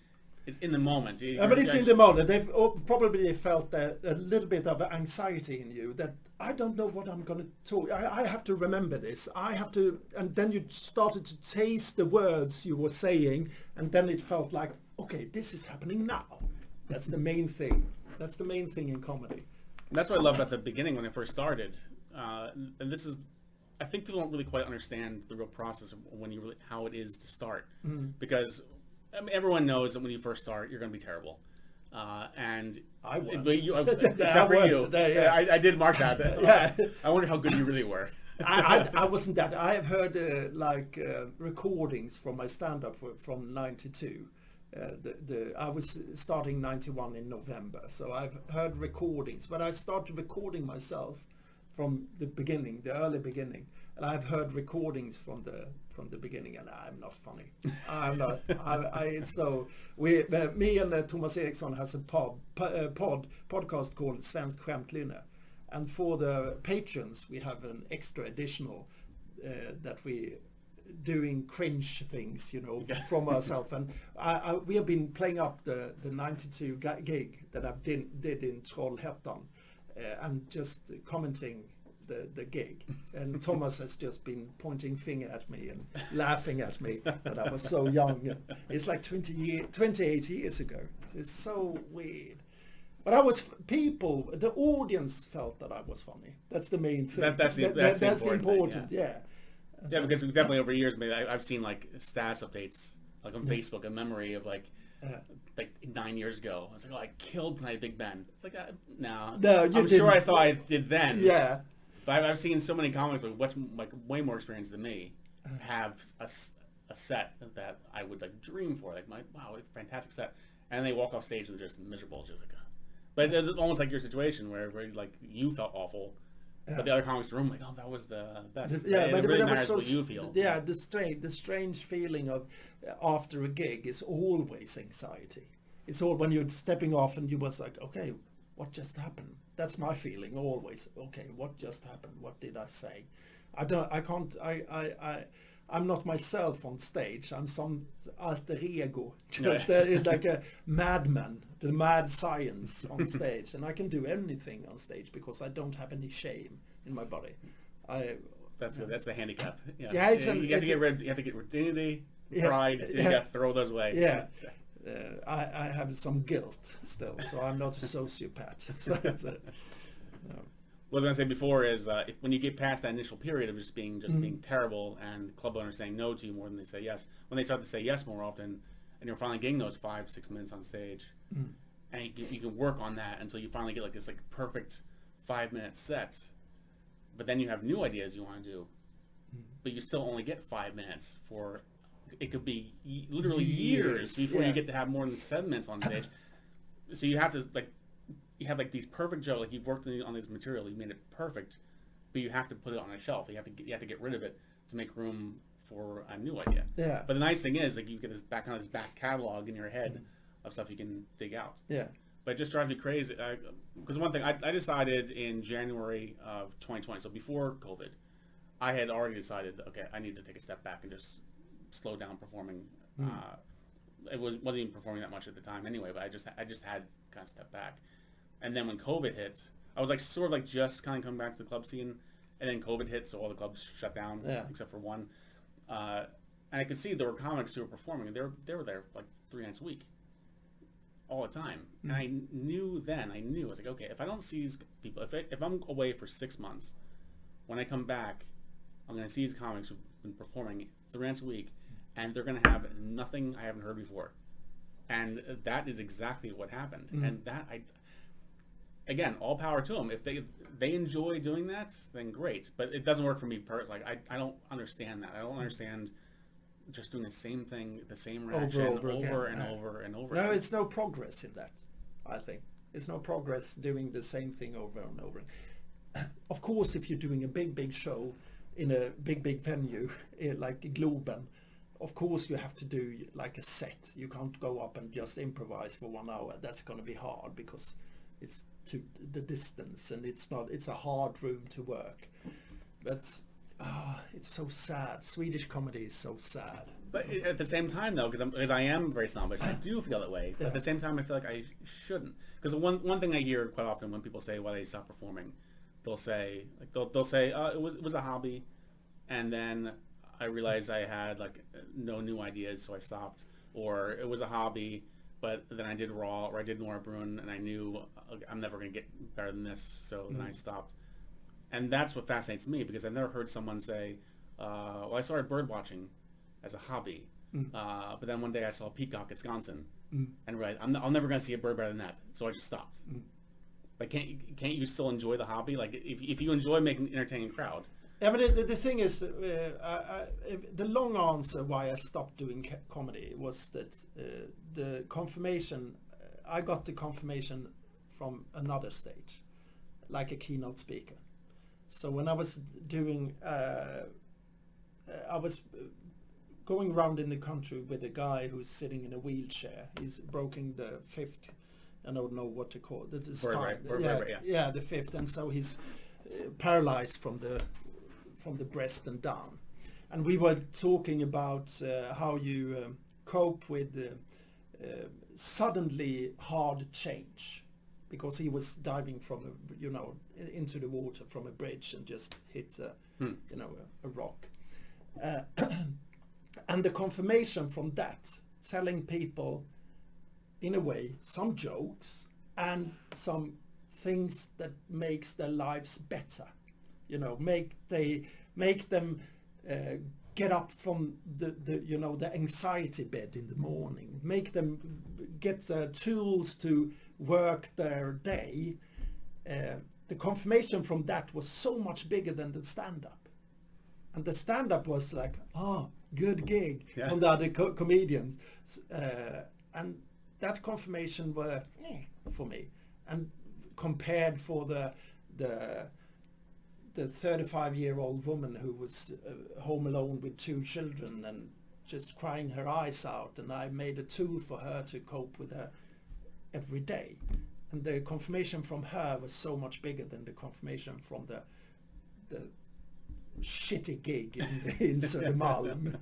S2: It's in the moment.
S1: But it's in the moment. They've probably felt a little bit of anxiety in you that I don't know what I'm going to talk. I have to remember this. I have to, and then you started to taste the words you were saying, and then it felt like, okay, this is happening now. That's the main thing. That's the main thing in comedy.
S2: And that's what I loved at the beginning when I first started. And this is, I think people don't really quite understand the real process of how it is to start, because. I mean, everyone knows that when you first start, you're going to be terrible. And
S1: I was.
S2: Except for you.
S1: Today, yeah.
S2: I did mark that. I wonder how good you really were.
S1: I wasn't that. I have heard recordings from my stand-up from 92. I was starting 91 in November, so I've heard recordings. But I started recording myself from the beginning, the early beginning. And I've heard recordings from the beginning, and I'm not funny. I'm not. Me and Thomas Eriksson has a podcast called Svenskt Skämtlynne, and for the patrons we have an extra additional that we doing cringe things, from ourselves. And we have been playing up the 92 gig that I did in Trollhättan, and just commenting the gig, and Thomas has just been pointing finger at me and laughing at me that I was so young. It's like 28 years ago. It's so weird. But the audience felt that I was funny. That's the main thing.
S2: That's the important
S1: thing,
S2: yeah. Yeah, because definitely over years, maybe I've seen like status updates, like on Facebook, a memory of like 9 years ago. I was like, oh, I killed Tonight Big Ben. It's like, no,
S1: you
S2: I'm sure I thought I did then.
S1: Yeah.
S2: But I've seen so many comics with way more experience than me have a set that I would dream for. Wow, fantastic set. And they walk off stage and they're just miserable. Just but it's almost like your situation where you felt awful. But the other comics in the room, like, oh, that was the best.
S1: But
S2: it really matters
S1: so
S2: what you feel.
S1: Yeah, the strange feeling of after a gig is always anxiety. It's all when you're stepping off and you was like, okay, what just happened? That's my feeling always. Okay, what just happened? What did I say? I'm not myself on stage. I'm some alter ego, just like a madman, the mad science on stage, and I can do anything on stage because I don't have any shame in my body.
S2: That's good. That's a handicap. Yeah, you have to get ridicule, pride. You got to throw those away.
S1: Yeah. I have some guilt still, so I'm not a sociopath. So it's
S2: what I was going to say before is when you get past that initial period of just being terrible and club owners saying no to you more than they say yes, when they start to say yes more often and you're finally getting those 5-6 minutes on stage and you can work on that until you finally get like this like perfect 5-minute set, but then you have new ideas you want to do, but you still only get 5 minutes for it could be literally years before you get to have more than 7 minutes on stage. So you have to you have like these perfect jokes, like you've worked on this material, you made it perfect, but you have to put it on a shelf. You have to get rid of it to make room for a new idea.
S1: Yeah.
S2: But the nice thing is, like, you get this back catalog in your head of stuff you can dig out.
S1: Yeah.
S2: But it just drives me crazy because one thing I decided in January of 2020, so before COVID, I had already decided, okay, I need to take a step back and just slow down performing. It wasn't even performing that much at the time anyway, but I just had kind of step back. And then when COVID hit, I was like sort of like just kind of coming back to the club scene, and then COVID hit, so all the clubs shut down except for one. And I could see there were comics who were performing, and they were there like 3 nights a week, all the time. And I knew I was like, okay, if I don't see these people, if I'm away for 6 months, when I come back, I'm going to see these comics who've been performing 3 nights a week, and they're going to have nothing I haven't heard before. And that is exactly what happened. And that again, all power to them. If they enjoy doing that, then great. But it doesn't work for me personally. I don't understand that. I don't understand just doing the same thing, the same reaction over and over.
S1: No, it's no progress in that, I think. It's no progress doing the same thing over and over. Of course, if you're doing a big show in a big venue like Globen, of course you have to do like a set. You can't go up and just improvise for 1 hour. That's going to be hard because it's to the distance and it's a hard room to work. But it's so sad. Swedish comedy is so sad.
S2: But at the same time though, because I am very snobbish, I do feel that way. But at the same time I feel like I shouldn't. Because one thing I hear quite often when people say why they stop performing, they'll say it was a hobby, and then I realized I had like no new ideas, so I stopped. Or it was a hobby, but then I did Raw or I did Nora Brun, and I knew I'm never going to get better than this, so then I stopped. And that's what fascinates me, because I've never heard someone say, well, I started bird watching as a hobby, but then one day I saw a peacock at Wisconsin, and realized I'm never going to see a bird better than that, so I just stopped. Like, can't you still enjoy the hobby? Like, if you enjoy making an entertaining crowd.
S1: Yeah, but the thing is, the long answer why I stopped doing comedy was that the confirmation, I got the confirmation from another stage, like a keynote speaker. So when I was doing, I was going around in the country with a guy who's sitting in a wheelchair. He's broken the fifth, I don't know what to call it. The spine. The fifth, and so he's paralyzed from the breast and down. And we were talking about how you cope with suddenly hard change, because he was diving from into the water from a bridge and just hit a rock. And the confirmation from that, telling people in a way some jokes and some things that makes their lives better, make them get up from the anxiety bed in the morning, make them get tools to work their day. The confirmation from that was so much bigger than the stand-up, and the stand-up was like, good gig from the other comedians, and that confirmation were for me, and compared for the the 35-year-old woman who was home alone with 2 children and just crying her eyes out, and I made a tool for her to cope with her every day. And the confirmation from her was so much bigger than the confirmation from the shitty gig in Södermalm.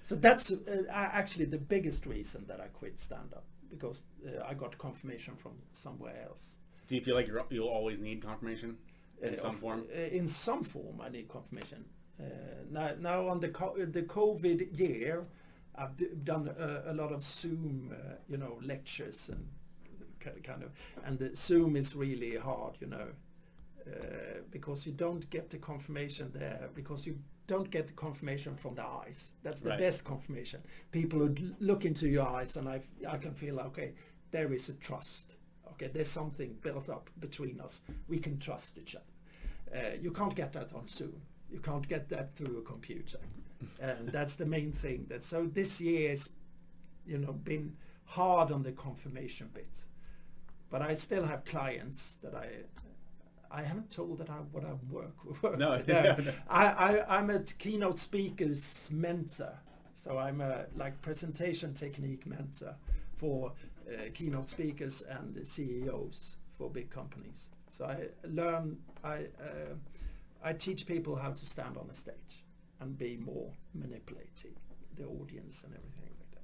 S1: So that's actually the biggest reason that I quit stand-up, because I got confirmation from somewhere else.
S2: Do you feel like you'll always need confirmation in some form?
S1: In some form, I need confirmation. Now on the COVID year, I've done a lot of Zoom, lectures and kind of, and the Zoom is really hard, because you don't get the confirmation there, because you don't get the confirmation from the eyes. That's the best confirmation. People would look into your eyes, and I can feel, okay, there is a trust. Okay, there's something built up between us. We can trust each other. You can't get that on Zoom. You can't get that through a computer. And that's the main thing. So this year has, been hard on the confirmation bit. But I still have clients that I haven't told that what I work with.
S2: No.
S1: I'm a keynote speaker's mentor. So I'm a presentation technique mentor for keynote speakers and CEOs for big companies. So I teach people how to stand on a stage and be more manipulative, the audience and everything like that.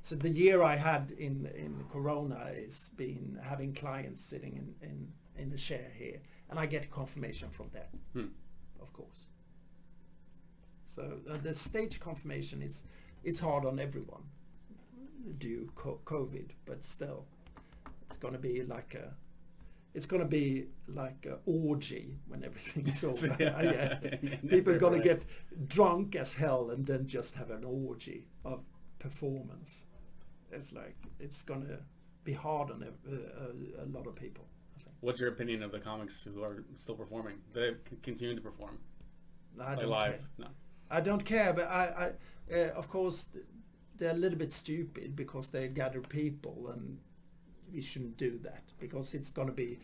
S1: So the year I had in Corona is been having clients sitting in a chair here, and I get confirmation from them, of course. So the stage confirmation is hard on everyone due COVID, but still, it's going to be like a orgy when everything is over. People are going to get drunk as hell and then just have an orgy of performance. It's going to be hard on a lot of people, I think.
S2: What's your opinion of the comics who are still performing? They continue to perform.
S1: I don't
S2: live.
S1: care.
S2: No.
S1: I don't care, but I of course they're a little bit stupid because they gather people, and we shouldn't do that because it's going to be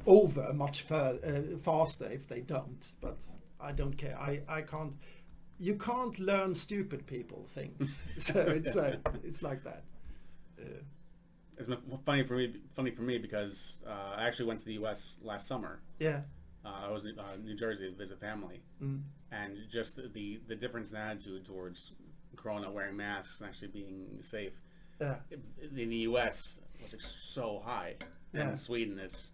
S1: over much faster if they don't. But I don't care. I can't. You can't learn stupid people things. So it's like that.
S2: It's funny for me because I actually went to the U.S. last summer.
S1: Yeah.
S2: I was in New Jersey to visit family, and just the difference in attitude towards Corona, wearing masks and actually being safe.
S1: Yeah.
S2: In the U.S. was so high, and Sweden is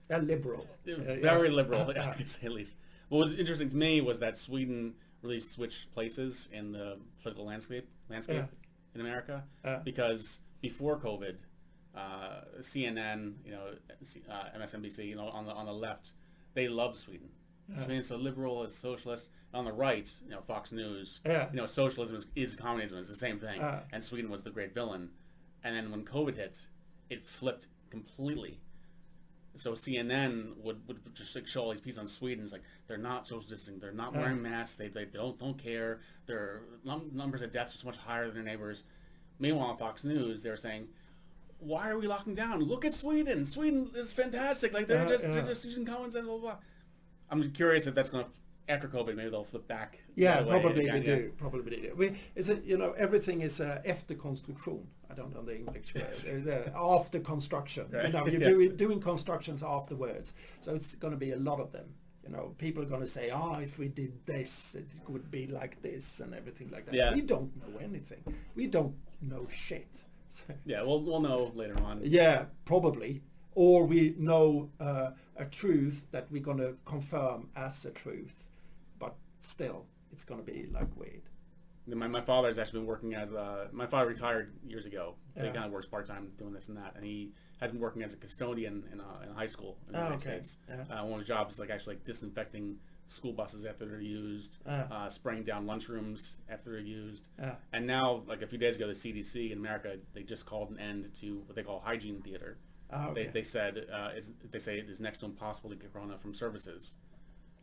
S1: liberal.
S2: Very liberal, I could say at least. What was interesting to me was that Sweden really switched places in the political landscape in America, because before COVID, CNN, MSNBC, on the left, they loved Sweden. Sweden's so liberal, it's socialist. On the right, Fox News, socialism is communism, it's the same thing. And Sweden was the great villain. And then when COVID hit, it flipped completely. So CNN would just show all these pieces on Sweden. It's like, they're not social distancing, they're not wearing masks, they don't care, their numbers of deaths are so much higher than their neighbors. Meanwhile, on Fox News, they're saying, why are we locking down? Look at Sweden. Sweden is fantastic. Like they're just using common sense, blah, blah, blah. I'm curious if that's going to, after COVID, maybe they'll flip back.
S1: Yeah, probably they do. Probably they do. Everything is efterkonstruktion. I don't know the English word. After construction.
S2: Right.
S1: You're doing constructions afterwards. So it's going to be a lot of them. People are going to say, if we did this, it would be like this and everything like that.
S2: Yeah.
S1: We don't know anything. We don't know shit. So,
S2: yeah, we'll know later on.
S1: Yeah, probably. Or we know a truth that we're going to confirm as a truth, but still, it's going to be weird.
S2: My father's actually been working my father retired years ago. He kind of works part-time doing this and that, and he has been working as a custodian in a high school in the United States. Yeah. One of his jobs is actually disinfecting school buses after they're used, spraying down lunchrooms after they're used. And now, a few days ago, the CDC in America, they just called an end to what they call hygiene theater. They say it is next to impossible to get corona from services.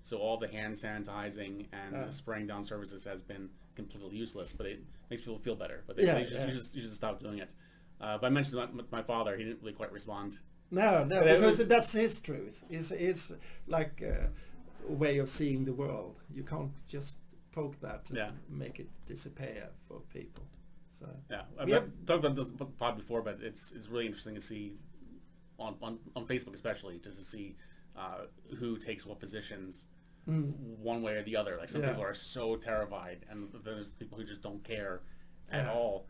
S2: So all the hand sanitizing and spraying down services has been completely useless, but it makes people feel better. But they say you just stop doing it. But I mentioned my father; he didn't really quite respond.
S1: No, because that's his truth. It's like way of seeing the world. You can't just poke that and
S2: Yeah.
S1: make it disappear for people. So
S2: Yeah, I've talked about this pod before, but it's really interesting to see on Facebook especially, just to see who takes what positions one way or the other. Like some people are so terrified, and there's people who just don't care at all,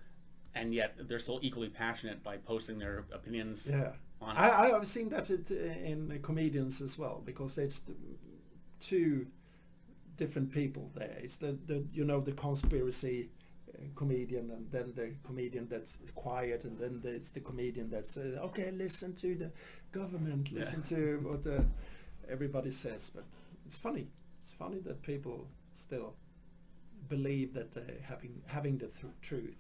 S2: and yet they're still equally passionate by posting their opinions.
S1: Yeah,
S2: on
S1: I've seen that in comedians as well, because there's two different people there. It's the the conspiracy comedian, and then the comedian that's quiet, and then there's the comedian that's okay, listen to the government, listen to what everybody says. But it's funny that people still believe that they're having the truth.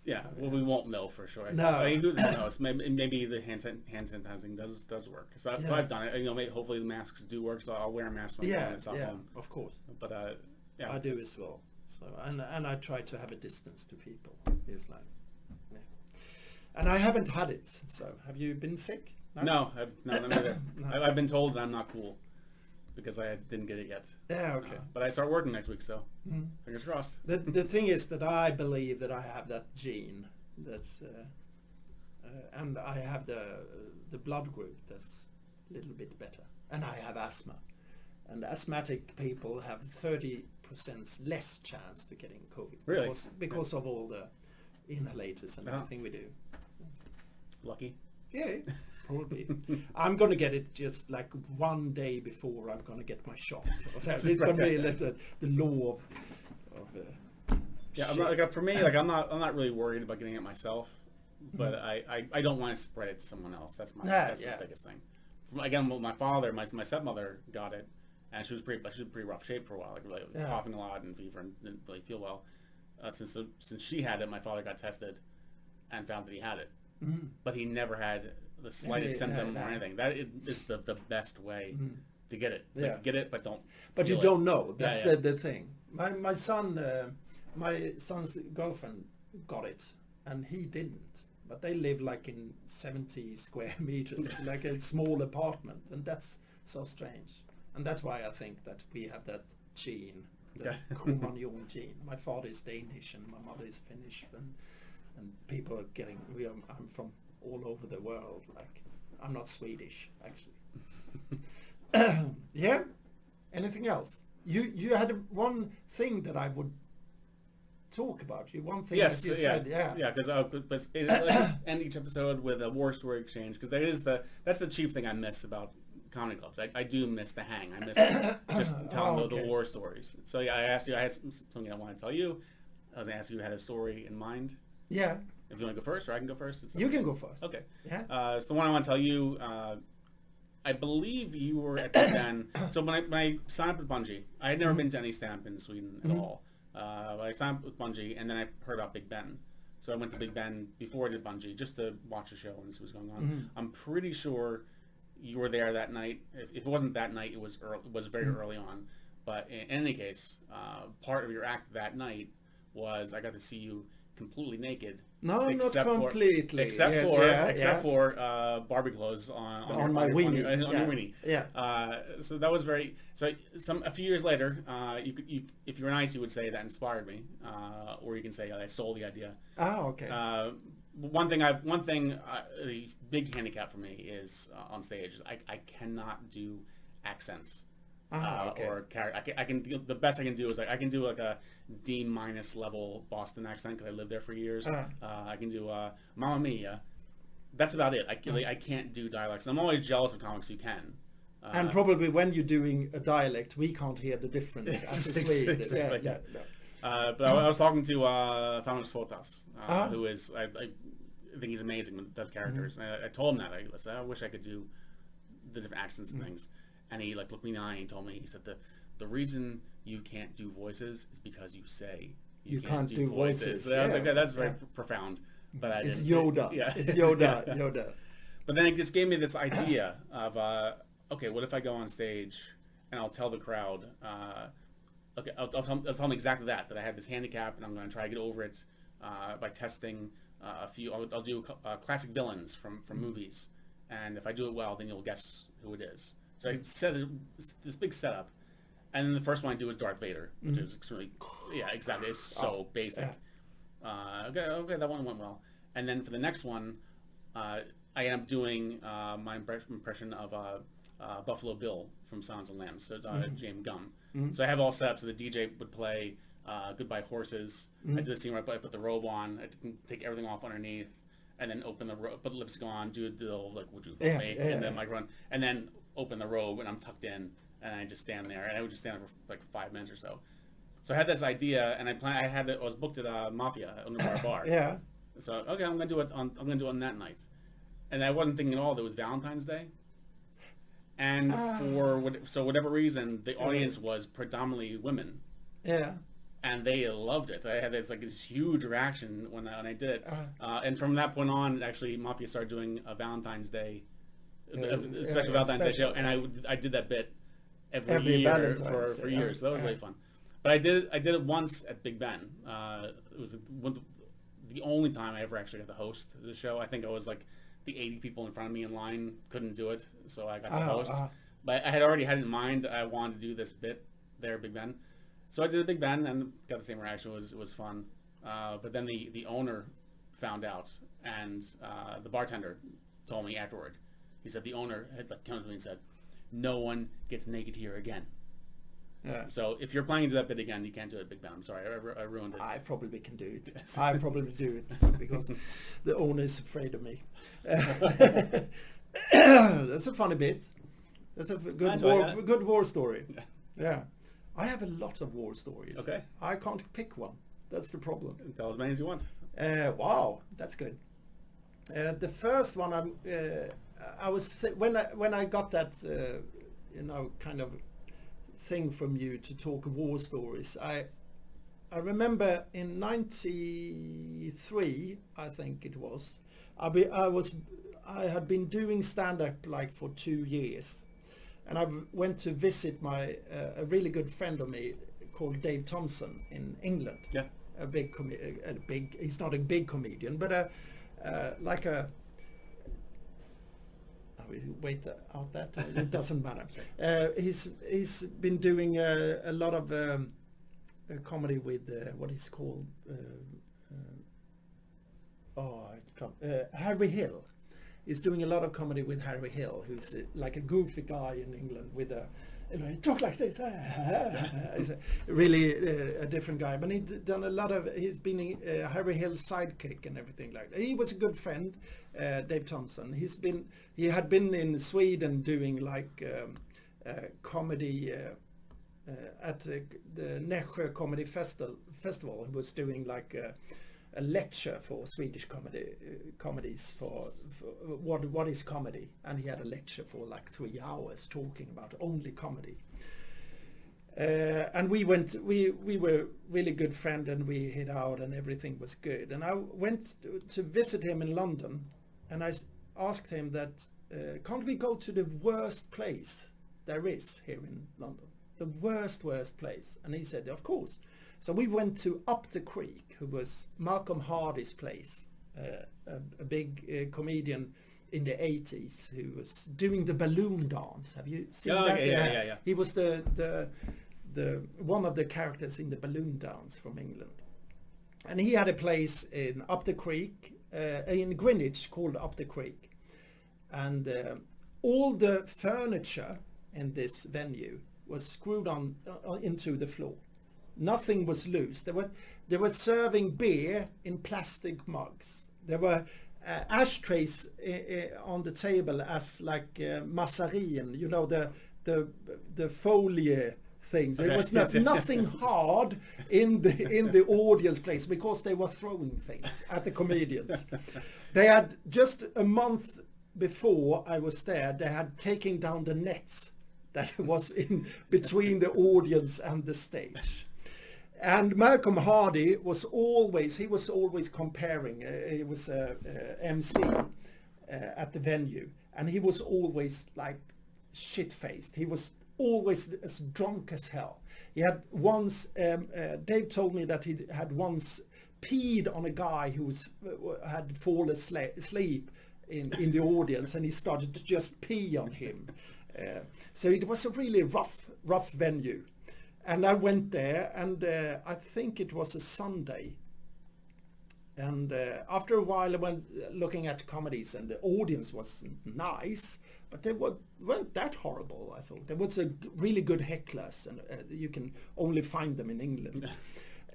S2: Yeah, well, we won't know for sure.
S1: No.
S2: I mean, who knows? Maybe the hand sanitizing does work. So I've done it. Maybe, hopefully the masks do work. So I'll wear a mask when I'm in Stockholm.
S1: Yeah, of course.
S2: But
S1: I do as well. So and I try to have a distance to people. It's like, and I haven't had it. So have you been sick?
S2: No, not either.
S1: No.
S2: I've been told that I'm not cool because I didn't get it yet.
S1: Yeah, okay.
S2: But I start working next week, so fingers crossed.
S1: The thing is that I believe that I have that gene. That's and I have the blood group that's a little bit better, and I have asthma, and asthmatic people have 30% less chance to getting COVID.
S2: Really?
S1: Because of all the inhalators and everything we do.
S2: Lucky.
S1: Yeah, probably. I'm going to get it just like one day before I'm going to get my shot. So it's going to be the law of
S2: yeah, I'm not, like, for me, like I'm not really worried about getting it myself, but I don't want to spread it to someone else. That's my biggest thing. Again, my father, my stepmother got it, and she was pretty rough shape for a while, like really coughing a lot and fever, and didn't really feel well. Since she had it, my father got tested and found that he had it, but he never had the slightest symptom or anything. That is the best way to get it. It's like, get it, but don't.
S1: But you don't know. That's the thing. My son's girlfriend got it, and he didn't. But they live like in 70 square meters, like a small apartment, and that's so strange. And that's why I think that we have that gene, that Cro-Magnon gene. My father is Danish and my mother is Finnish, and people are getting. I'm from all over the world. Like, I'm not Swedish actually. Yeah. Anything else? You had one thing that I would talk about. One thing that you said.
S2: Yeah, because end each episode with a war story exchange, because that's the chief thing I miss about comedy clubs. I do miss the hang. I miss just telling the war stories. So yeah, I asked you. I had something I want to tell you. I was going to ask you, had a story in mind.
S1: Yeah.
S2: If you want to go first, or I can go first.
S1: You can go first.
S2: Okay.
S1: Yeah.
S2: So the one I want to tell you, I believe you were at Big Ben. So when I signed up with Bungie, I had never been to any stand-up in Sweden at all. I signed up with Bungie, and then I heard about Big Ben. So I went to Big Ben before I did Bungie, just to watch the show and see what's going on. I'm pretty sure you were there that night. If it wasn't that night, it was very early on. But in any case, part of your act that night was I got to see you completely naked.
S1: No, not completely.
S2: Except for Barbie clothes on
S1: my weenie.
S2: On your weenie.
S1: Yeah.
S2: So that was very. So a few years later, you if you were nice, you would say that inspired me, or you can say I stole the idea.
S1: Oh, okay.
S2: One thing, the big handicap for me is on stage is I cannot do accents.
S1: Okay.
S2: Or I can the best I can do is I can do like a D- level Boston accent because I lived there for years. I can do Mamma Mia. That's about it. I can't do dialects. I'm always jealous of comics who can.
S1: And probably when you're doing a dialect, we can't hear the difference as a Swede.
S2: Exactly.
S1: Yeah.
S2: But I was talking to Pontus, who is I think he's amazing when he does characters. And I told him that I said I wish I could do the different accents and things. And he looked me in the eye and he told me, he said the reason you can't do voices is because you say you can't do voices. So I was like, that's very profound. But
S1: it's Yoda.
S2: Yeah.
S1: It's Yoda.
S2: But then it just gave me this idea of, okay, what if I go on stage and I'll tell the crowd, okay, I'll tell them exactly that I have this handicap and I'm going to try to get over it by testing a few. I'll do classic villains from movies, and if I do it well, then you'll guess who it is. So I set this big setup, And then the first one I do is Darth Vader, which is extremely, yeah, exactly. It's so basic. Okay, that one went well. And then for the next one, I end up doing my impression of Buffalo Bill from Silence of the Lambs, so James Gumb. So I have all set up, so the DJ would play Goodbye Horses. I did the scene where I put the robe on, I take everything off underneath, and then open the robe, put the lipstick on, do the old, like, would you vote me, and then microphone, and then open the robe, and I'm tucked in, and I just stand there, and I would just stand there for like 5 minutes or so. So I had this idea, and I was booked at Mafia, a bar.
S1: Yeah.
S2: So okay, I'm gonna do it on that night, and I wasn't thinking at all that it was Valentine's Day. And for whatever reason, the audience was predominantly women.
S1: Yeah.
S2: And they loved it. I had this huge reaction when I did it. And from that point on, actually, Mafia started doing a Valentine's Day, a special Valentine's Day show, and I did that bit every year for years. So that was really fun. But I did it once at Big Ben. It was the only time I ever actually got to host the show. I think I was like the 80 people in front of me in line couldn't do it, so I got to host. But I had already had in mind I wanted to do this bit there at Big Ben. So I did it Big Ben and got the same reaction. It was fun. But then the owner found out, and the bartender told me afterward. He said the owner had come to me and said, "No one gets naked here again." Yeah. So if you're planning to do that bit again, you can't do it at Big Ben. I'm sorry, I ruined it.
S1: I probably can do it. I probably do it because the owner is afraid of me. That's a funny bit. That's a good war story. Yeah. I have a lot of war stories.
S2: Okay.
S1: I can't pick one. That's the problem.
S2: Tell as many as you want.
S1: Wow, that's good. The first one, I was when I got that, kind of thing from you to talk war stories. I remember in '93, I think it was. I had been doing stand-up like for 2 years. And I went to visit a really good friend of me called Dave Thompson in England.
S2: Yeah.
S1: He's not a big comedian, but wait out that, it doesn't matter. He's been doing a lot of comedy with what is called Harry Hill. He's doing a lot of comedy with Harry Hill, who's like a goofy guy in England with he talk like this. He's really a different guy, but he's done a lot of. He's been Harry Hill's sidekick and everything like that. He was a good friend, Dave Thompson. He had been in Sweden doing like comedy at the Nässjö Comedy Festival. He was doing like a lecture for Swedish comedies for what is comedy, and he had a lecture for like 3 hours talking about only comedy. And we were really good friends, and we hid out, and everything was good. And I went to visit him in London, and I asked him that can't we go to the worst place there is here in London, the worst place? And he said, of course. So we went to Up the Creek, who was Malcolm Hardy's place, a big comedian in the 80s who was doing the balloon dance. Have you seen that?
S2: Yeah.
S1: He was the one of the characters in the balloon dance from England. And he had a place in Up the Creek, in Greenwich, called Up the Creek. And all the furniture in this venue was screwed on into the floor. Nothing was loose. They were serving beer in plastic mugs. There were ashtrays on the table as like massarin, the folie things. There was nothing hard in the audience place because they were throwing things at the comedians. They had just a month before I was there. They had taken down the nets that was in between the audience and the stage. And Malcolm Hardy was always comparing. He was MC at the venue, and he was always like shit-faced. He was always as drunk as hell. He had once, Dave told me that he had once peed on a guy who had fallen asleep in the audience, and he started to just pee on him. So it was a really rough venue. And I went there, and I think it was a Sunday. And after a while, I went looking at comedies, and the audience was nice, but they weren't that horrible, I thought. There was a really good hecklers, and you can only find them in England.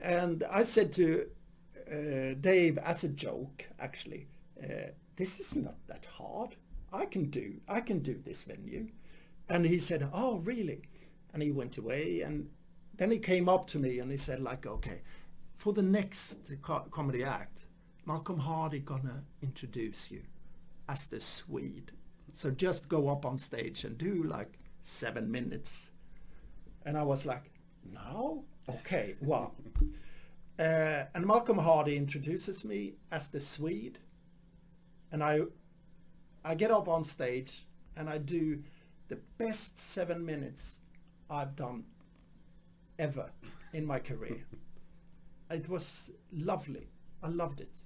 S1: And I said to Dave, as a joke, actually, this is not that hard. I can do this venue. And he said, oh, really? And he went away, and then he came up to me and he said, like, okay, for the next comedy act, Malcolm Hardy gonna introduce you as the Swede. So just go up on stage and do like 7 minutes. And I was like, no? Okay, wow. And Malcolm Hardy introduces me as the Swede. And I get up on stage and I do the best 7 minutes I've done ever in my career. It was lovely. I loved it.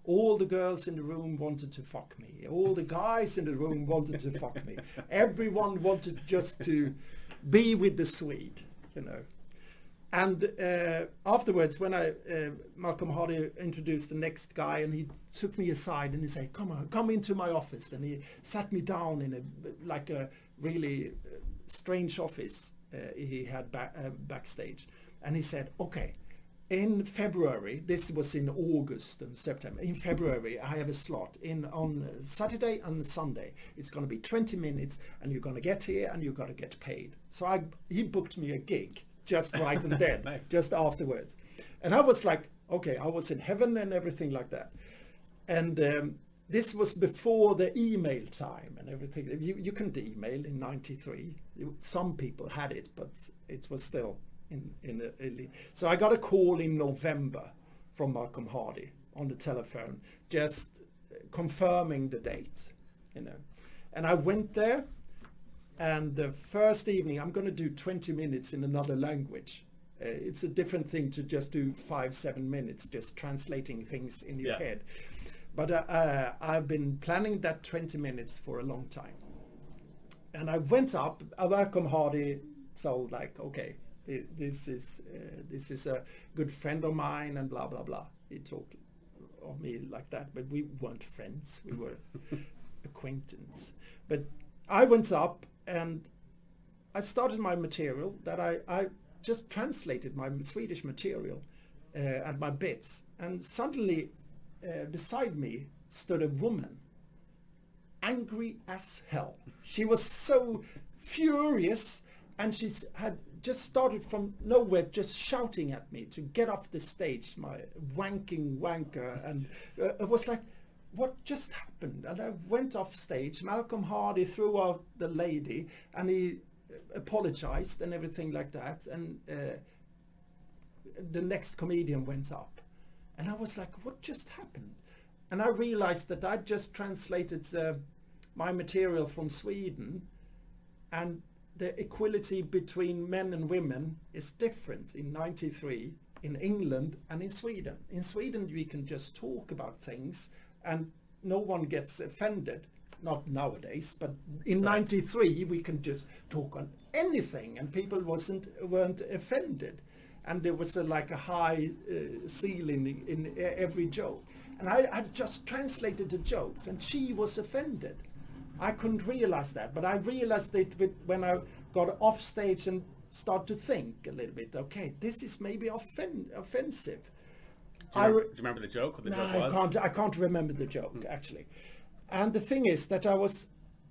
S1: All the girls in the room wanted to fuck me. All the guys in the room wanted to fuck me. Everyone wanted just to be with the Swede, you know. And afterwards, when Malcolm Hardy introduced the next guy, and he took me aside and he said, come into my office. And he sat me down in a really strange office he had backstage. And he said, okay, in February, this was in August and September, in February I have a slot on Saturday and Sunday. It's going to be 20 minutes and you're going to get here and you're going to get paid. So he booked me a gig just right and then,
S2: nice.
S1: Just afterwards. And I was like, okay, I was in heaven and everything like that. And this was before the email time and everything. You couldn't email in 93. Some people had it, but it was still so I got a call in November from Malcolm Hardy on the telephone, just confirming the date, you know. And I went there, and the first evening I'm going to do 20 minutes in another language. It's a different thing to just do 5-7 minutes, just translating things in your head. But I've been planning that 20 minutes for a long time. And I went up, Malcolm Hardy told like, okay, this is a good friend of mine and blah blah blah. He talked of me like that, but we weren't friends. We were acquaintance. But I went up and I started my material that I just translated my Swedish material and my bits, and suddenly beside me stood a woman, angry as hell. She was so furious, and she had just started from nowhere just shouting at me to get off the stage, my wanking wanker. And it was like, what just happened? And I went off stage. Malcolm Hardy threw out the lady and he apologized and everything like that. And the next comedian went up. And I was like, what just happened? And I realized that I just translated my material from Sweden, and the equality between men and women is different in 93 in England and in Sweden. In Sweden we can just talk about things and no one gets offended. Not nowadays, but in 93 we can just talk on anything and people weren't offended. And there was like a high ceiling in every joke. And I just translated the jokes and she was offended. I couldn't realize that, but I realized it when I got off stage and started to think a little bit. Okay, this is maybe offensive.
S2: Do you remember the joke? What the joke was?
S1: I can't remember the joke actually. And the thing is that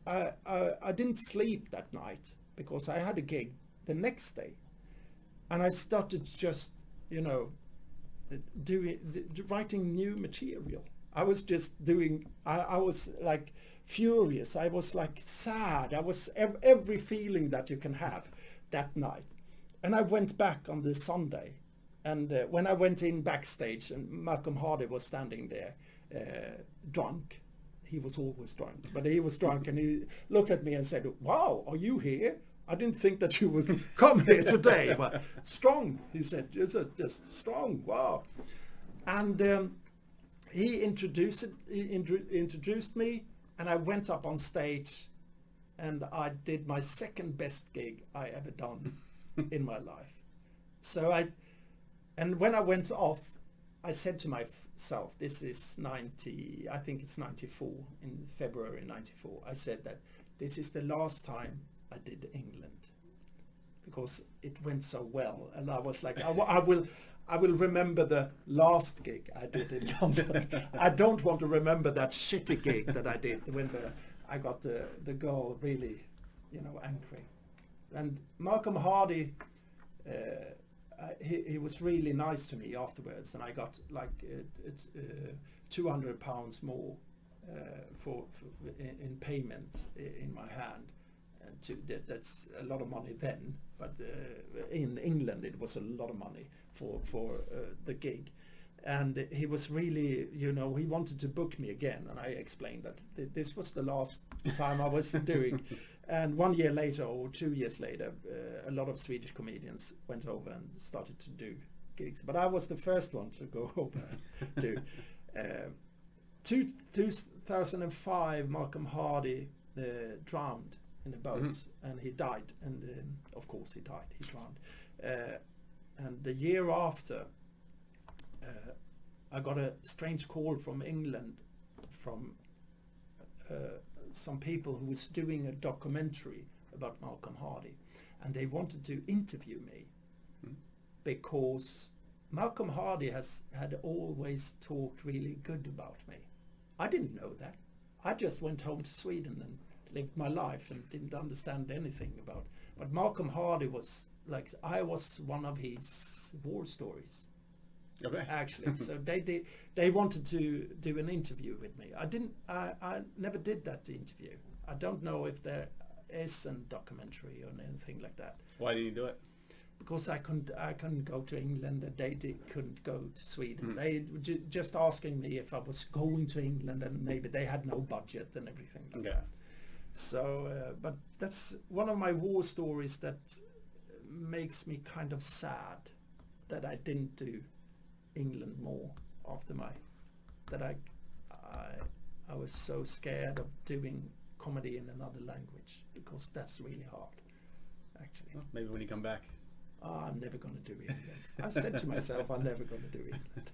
S1: I didn't sleep that night because I had a gig the next day, and I started just writing new material. I was just doing. I was like furious. I was like sad. I was every feeling that you can have that night. And I went back on the Sunday, and when I went in backstage, and Malcolm Hardy was standing there, drunk. He was always drunk, but he was drunk, and he looked at me and said, "Wow, are you here? I didn't think that you would come here today." But strong, he said, just strong. Wow. And he introduced me, and I went up on stage, and I did my second best gig I ever done in my life. And when I went off, I said to myself, this is 90, I think it's 94, in February 94. I said that this is the last time I did England, because it went so well. And I was like, I will remember the last gig I did in London. I don't want to remember that shitty gig that I did when I got the girl really, angry. And Malcolm Hardy, he was really nice to me afterwards, and I got like £200 more for in payment in my hand. That's a lot of money then, but in England it was a lot of money for the gig. And he was really, he wanted to book me again, and I explained that this was the last time I was doing. And 1 year later or 2 years later, a lot of Swedish comedians went over and started to do gigs. But I was the first one to go over and do. 2005, Malcolm Hardy drowned in a boat, and he died. And of course he died. He drowned. And the year after, I got a strange call from England from some people who was doing a documentary about Malcolm Hardy, and they wanted to interview me because Malcolm Hardy had always talked really good about me. I didn't know that. I just went home to Sweden and lived my life and didn't understand anything about. But Malcolm Hardy was like, I was one of his war stories.
S2: Okay.
S1: Actually, so they wanted to do an interview with me. I never did that interview. I don't know if there is a documentary or anything like that.
S2: Why didn't you do it?
S1: Because I couldn't go to England, and they couldn't go to Sweden. They were just asking me if I was going to England, and maybe they had no budget and everything like that. So, but that's one of my war stories that makes me kind of sad that I didn't do England more after I was so scared of doing comedy in another language, because that's really hard, actually.
S2: Well, maybe when you come back.
S1: I'm never going to do England. I said to myself, I'm never going to do England.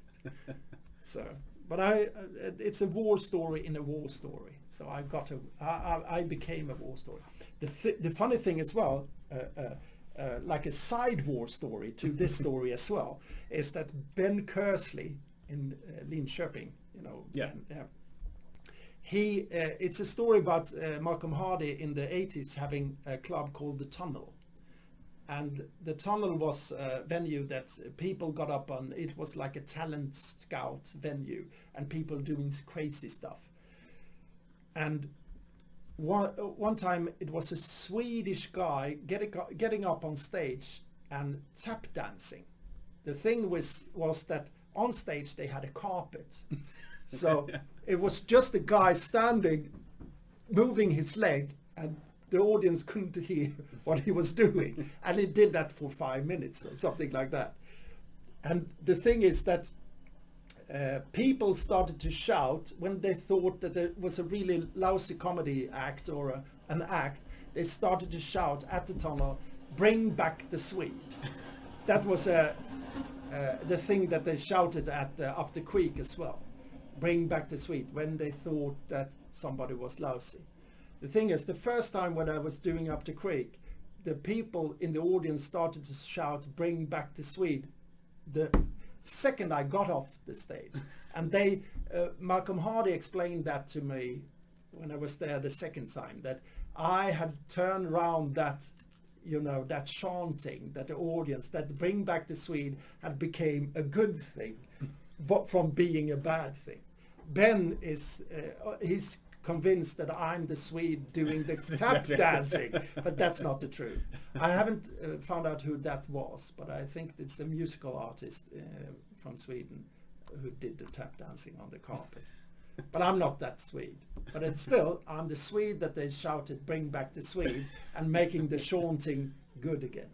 S1: So, but it's a war story in a war story. So I became a war story. The funny thing as well, like a side war story to this story as well, is that Ben Kersley in Linköping, it's a story about Malcolm Hardy in the 80s having a club called The Tunnel. And the Tunnel was a venue that people got up on. It was like a talent scout venue, and people doing crazy stuff. And one time it was a Swedish guy getting up on stage and tap dancing. The thing was that on stage they had a carpet. So it was just a guy standing, moving his leg, and the audience couldn't hear what he was doing. And he did that for 5 minutes or something like that. And the thing is that people started to shout when they thought that it was a really lousy comedy act or an act. They started to shout at the tunnel, "Bring back the Swede." That was the thing that they shouted at up the creek as well. "Bring back the Swede," when they thought that somebody was lousy. The thing is, the first time when I was doing Up the Creek, the people in the audience started to shout, "Bring back the Swede," the second I got off the stage. And Malcolm Hardy explained that to me when I was there the second time, that I had turned around that, that chanting, that the audience, that "Bring back the Swede" had became a good thing, but from being a bad thing. Ben is, he's convinced that I'm the Swede doing the tap dancing, but that's not the truth. I haven't found out who that was, but I think it's a musical artist from Sweden who did the tap dancing on the carpet. But I'm not that Swede. But it's still, I'm the Swede that they shouted, "Bring back the Swede," and making the chanting good again.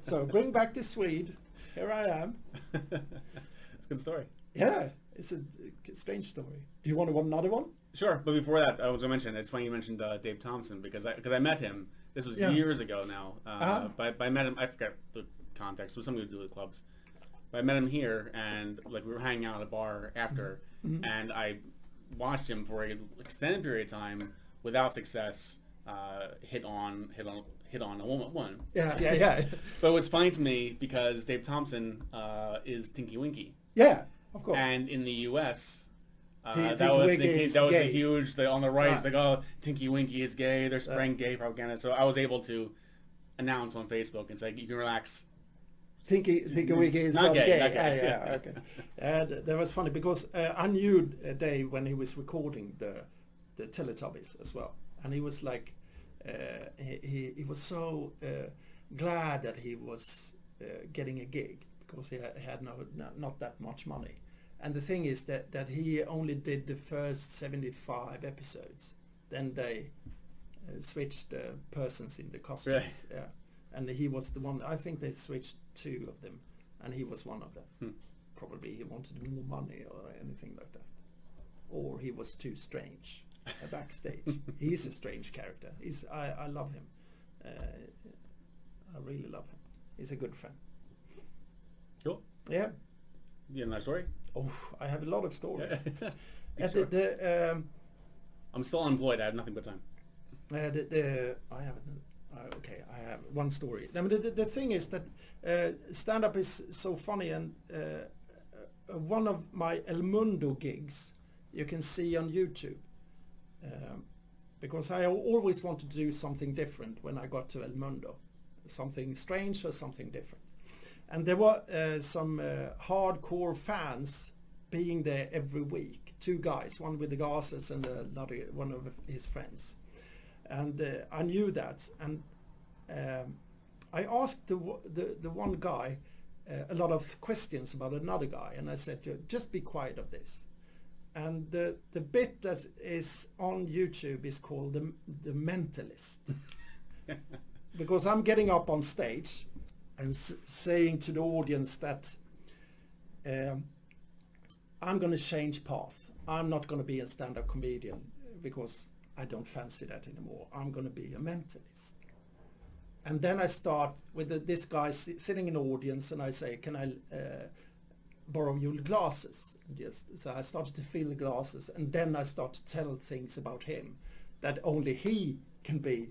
S1: So bring back the Swede. Here I am.
S2: It's a good story.
S1: Yeah, it's a strange story. Do you want another one?
S2: Sure, but before that, I was going to mention, it's funny you mentioned Dave Thompson, because I met him, this was years ago now, but I met him, I forget the context. It was something to do with clubs. But I met him here, and like we were hanging out at a bar after, and I watched him for an extended period of time without success. Hit on a woman.
S1: Yeah.
S2: But it was funny to me because Dave Thompson is Tinky Winky.
S1: Yeah, of course.
S2: And in the U.S.,
S1: Tinky
S2: that was
S1: Winky
S2: the
S1: gay.
S2: huge. On the right, it's like, oh, Tinky Winky is gay. They're spreading gay propaganda. So I was able to announce on Facebook and say, you can relax.
S1: Tinky Winky is
S2: not gay. Not gay.
S1: Yeah, okay. And that was funny because I knew Dave when he was recording the Teletubbies as well, and he was like, he was so glad that he was getting a gig because he had not that much money. And the thing is that he only did the first 75 episodes. Then they switched the persons in the costumes.
S2: Right.
S1: Yeah. And he was the one, I think they switched 2 of them, and he was one of them. Probably he wanted more money or anything like that. Or he was too strange backstage. He's a strange character. I love him. I really love him. He's a good friend.
S2: Cool.
S1: Yeah.
S2: You have another story?
S1: Oh, I have a lot of stories.
S2: Sure. I'm still unemployed. I have nothing but time.
S1: I have I have one story. I mean, the thing is that stand-up is so funny, and one of my El Mundo gigs you can see on YouTube, because I always wanted to do something different when I got to El Mundo, something strange or something different. And there were some hardcore fans being there every week, 2 guys, one with the glasses and another one of his friends. And I knew that, and I asked the one guy a lot of questions about another guy, and I said, just be quiet of this. And the bit that is on YouTube is called the Mentalist. Because I'm getting up on stage and saying to the audience that I'm going to change path. I'm not going to be a stand-up comedian because I don't fancy that anymore. I'm going to be a mentalist. And then I start with this guy sitting in the audience, and I say, can I borrow your glasses? So I started to fill the glasses, and then I start to tell things about him that only he can be,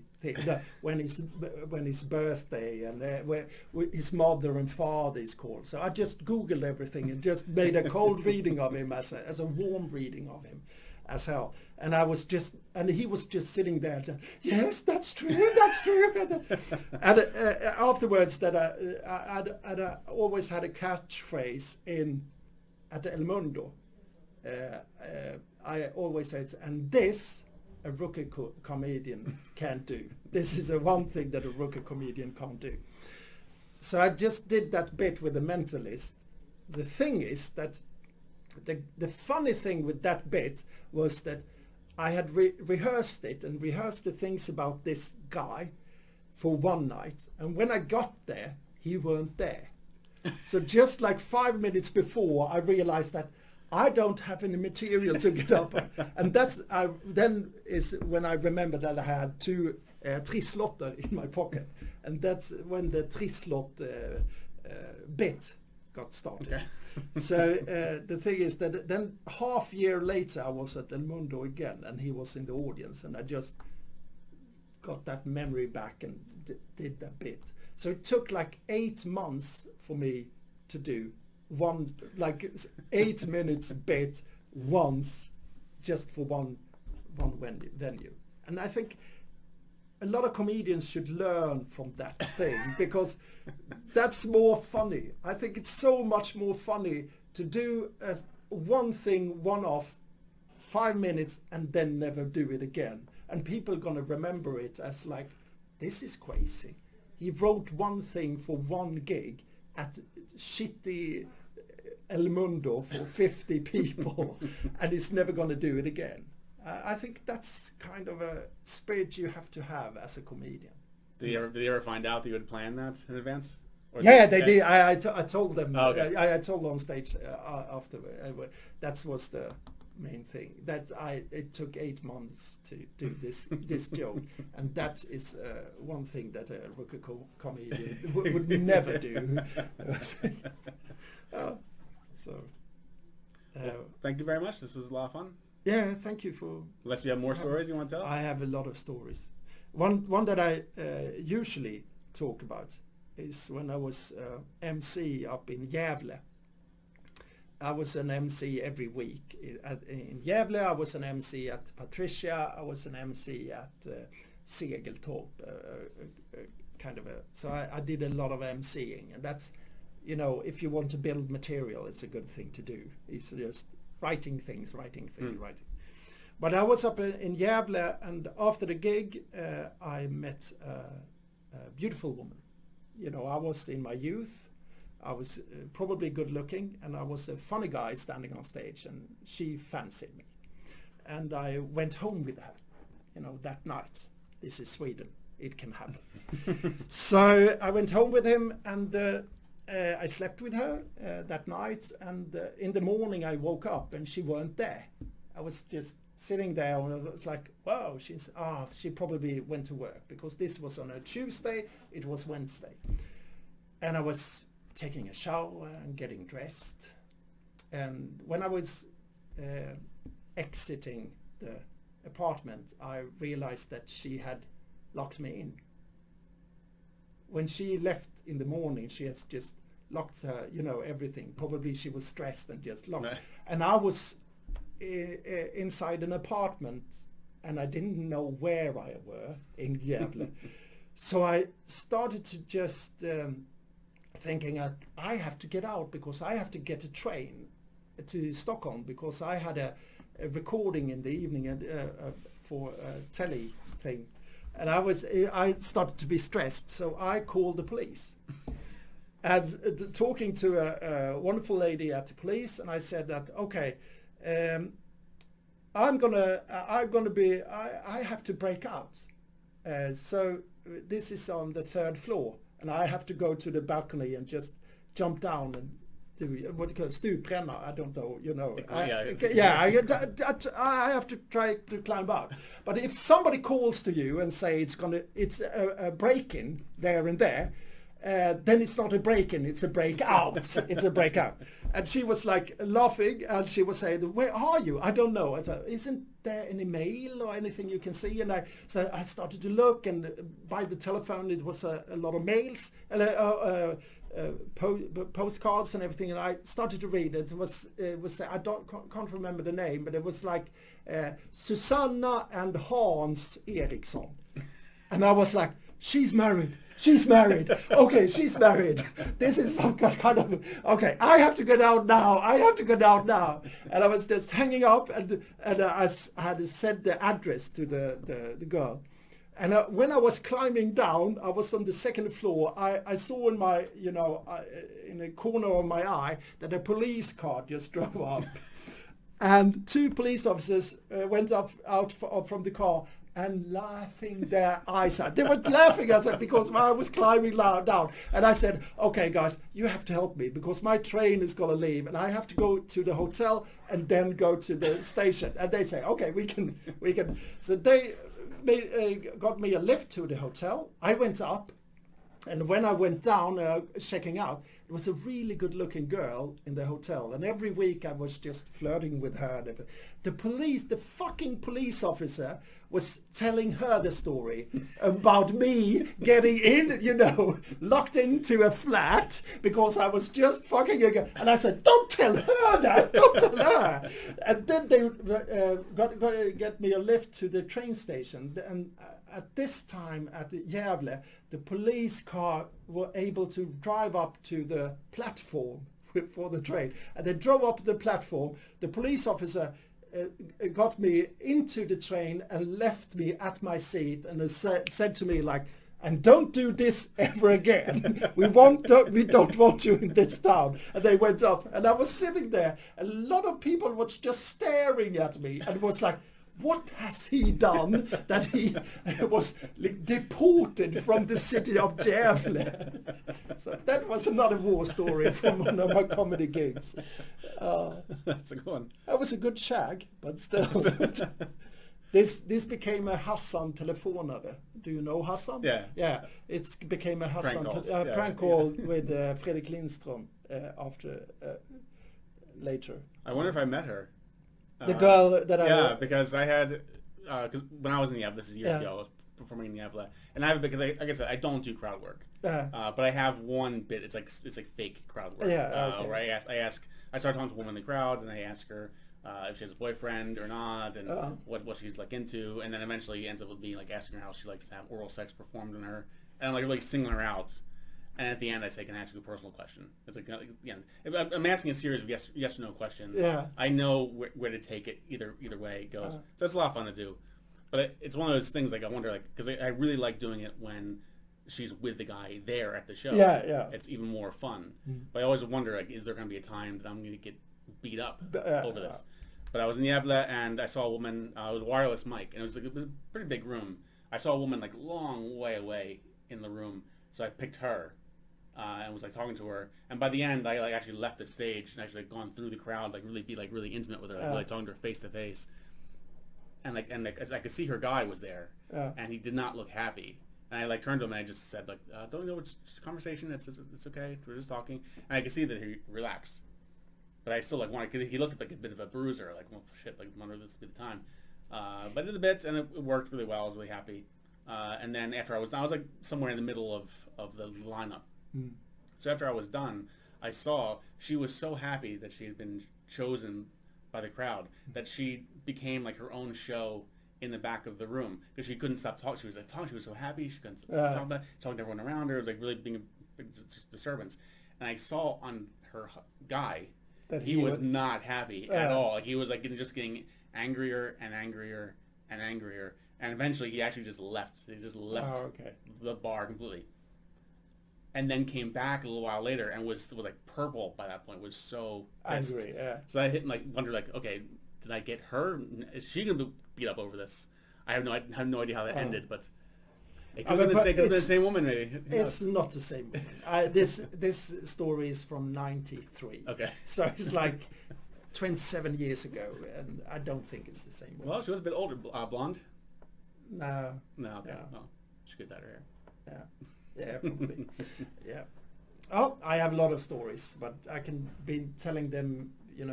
S1: when his birthday and where his mother and father is called. So I just Googled everything and just made a cold reading of him as a warm reading of him as hell. And he was just sitting there. Yes, that's true. And afterwards, that I always had a catchphrase at El Mundo. I always said, and this a rookie comedian can't do. This is the one thing that a rookie comedian can't do. So I just did that bit with the Mentalist. The thing is that the funny thing with that bit was that I had rehearsed it and rehearsed the things about this guy for one night, and when I got there, he weren't there. So just like 5 minutes before, I realized that I don't have any material to get up, and then is when I remembered that I had 2 trisslotter in my pocket, and that's when the trisslott bit got started. Okay. So the thing is that then half year later I was at El Mundo again, and he was in the audience, and I just got that memory back and did that bit. So it took like 8 months for me to do one, like 8 minutes bit once, just for one venue. And I think a lot of comedians should learn from that thing, because that's more funny. I think it's so much more funny to do one thing, one-off, 5 minutes, and then never do it again. And people are going to remember it as like, this is crazy. He wrote one thing for one gig at shitty El Mundo for 50 people, and he's never going to do it again. I think that's kind of a spirit you have to have as a comedian.
S2: Did they ever find out that you had planned that in advance? Or
S1: yeah, they did. I told them.
S2: Oh, okay.
S1: I told on stage after. That was the main thing. It took 8 months to do this joke, and that is one thing that a rookie comedian would never do.
S2: Well, thank you very much. This was a lot of fun.
S1: Yeah, thank you for.
S2: Unless you have more stories you want to tell.
S1: I have a lot of stories. One that I usually talk about is when I was MC up in Gävle. I was an MC every week. In Gävle, I was an MC at Patricia. I was an MC at Segeltorp, So I did a lot of MCing, and that's, if you want to build material, it's a good thing to do. It's just writing things. But I was up in Gävle, and after the gig, I met a beautiful woman. I was in my youth. I was probably good looking, and I was a funny guy standing on stage, and she fancied me. And I went home with her, that night. This is Sweden. It can happen. So I went home with him, and I slept with her that night. And in the morning I woke up and she weren't there. I was just sitting there, and I was like, wow, she probably went to work, because this was on a Tuesday, it was Wednesday. And I was taking a shower and getting dressed. And when I was exiting the apartment, I realized that she had locked me in. When she left in the morning, she has just locked her, everything. Probably she was stressed and just locked. No. And I was inside an apartment, and I didn't know where I were in Gävle. So I started to just thinking, I have to get out, because I have to get a train to Stockholm, because I had a recording in the evening for a telly thing. And I started to be stressed, so I called the police. And talking to a wonderful lady at the police, and I said that, okay, I have to break out. So this is on the 3rd floor, and I have to go to the balcony and just jump down and do what you call stupränna. I don't know, I have to try to climb up. But if somebody calls to you and say it's a break-in there and there, then it's not a break-in, it's a break-out. It's a break-out. And she was like laughing, and she was saying, where are you? I don't know. I said, isn't there any mail or anything you can see? And so I started to look, and by the telephone it was a lot of mails, postcards and everything, and I started to read it. It was I can't remember the name, but it was like Susanna and Hans Eriksson. And I was like, she's married. Okay, she's married. This is some kind of, okay, I have to get out now. And I was just hanging up, and I had sent the address to the girl. And when I was climbing down, I was on the 2nd floor. I saw in my, in the corner of my eye, that a police car just drove up. And 2 police officers went out from the car, and laughing their eyes out. They were laughing at it because I was climbing down. And I said, okay, guys, you have to help me, because my train is going to leave, and I have to go to the hotel and then go to the station. And they say, okay, we can. So they got me a lift to the hotel. I went up, and when I went down, checking out, it was a really good-looking girl in the hotel, and every week I was just flirting with her. The fucking police officer was telling her the story about me getting in, locked into a flat because I was just fucking a girl. And I said, don't tell her that, don't tell her. And then they got get me a lift to the train station. And at this time at Gävle, the police car were able to drive up to the platform for the train. And they drove up the platform. The police officer got me into the train and left me at my seat, and said to me, like, and don't do this ever again. we don't want you in this town. And they went off, and I was sitting there. A lot of people was just staring at me, and was like, what has he done that he was deported from the city of Gävle? So that was another war story from one of my comedy gigs.
S2: That's a good one.
S1: That was a good shag, but still. This became a Hassan telefonare. Do you know Hassan?
S2: Yeah.
S1: Yeah, it became a Hassan prank call with Fredrik Lindström after later.
S2: I wonder if I met her.
S1: The girl that
S2: because I had, because when I was in Gävle, this is years ago, I was performing in Gävle, and I have, because like I said, I don't do crowd work, but I have one bit. It's like fake crowd work. Where I started talking to a woman in the crowd, and I ask her if she has a boyfriend or not, and what she's like into, and then eventually ends up with me like asking her how she likes to have oral sex performed on her, and I'm like really singling her out. And at the end, I say, "Can I ask you a personal question?" It's like, if I'm asking a series of yes or no questions.
S1: Yeah.
S2: I know where to take it either way it goes. So it's a lot of fun to do. But it's one of those things, like I wonder, like, because I really like doing it when she's with the guy there at the show.
S1: Yeah.
S2: It's even more fun. But I always wonder, like, is there going to be a time that I'm going to get beat up over this? But I was in Gävle, and I saw a woman with a wireless mic, and it was a pretty big room. I saw a woman like long way away in the room, so I picked her. And was like talking to her, and by the end, I like actually left the stage and actually gone through the crowd, like really intimate with her, like really talking to her face to face. And as I could see, her guy was there, and he did not look happy. And I like turned to him and I just said, like, "Don't you know it's just a conversation? It's okay. We're just talking." And I could see that he relaxed, but I still like wanted. Cause he looked like a bit of a bruiser. Like, well, shit, like, wonder if this would be the time. But I did a bit, and it worked really well. I was really happy. And then after I was like somewhere in the middle of the lineup. So after I was done, I saw she was so happy that she had been chosen by the crowd that she became like her own show in the back of the room because she couldn't stop talking. She was like talking. She was so happy. She couldn't stop talking to everyone around her. Like really being a big disturbance. And I saw on her guy that he was not happy at all. Like he was like just getting angrier and angrier and angrier. And eventually he actually just left. He just left the bar completely. And then came back a little while later and was like purple by that point. Was so pissed.
S1: Angry, yeah.
S2: So I hit and like wondered like, okay, did I get her? Is she gonna be beat up over this? I have no idea how that ended, but it could have been the same woman maybe.
S1: It's not the same woman. This story is from '93.
S2: Okay.
S1: So it's like 27 years ago, and I don't think it's the same woman.
S2: Well, she was a bit older, blonde.
S1: No.
S2: Okay.
S1: No.
S2: Well, she could dye her hair.
S1: Yeah, probably. Yeah. Oh, I have a lot of stories, but I can be telling them,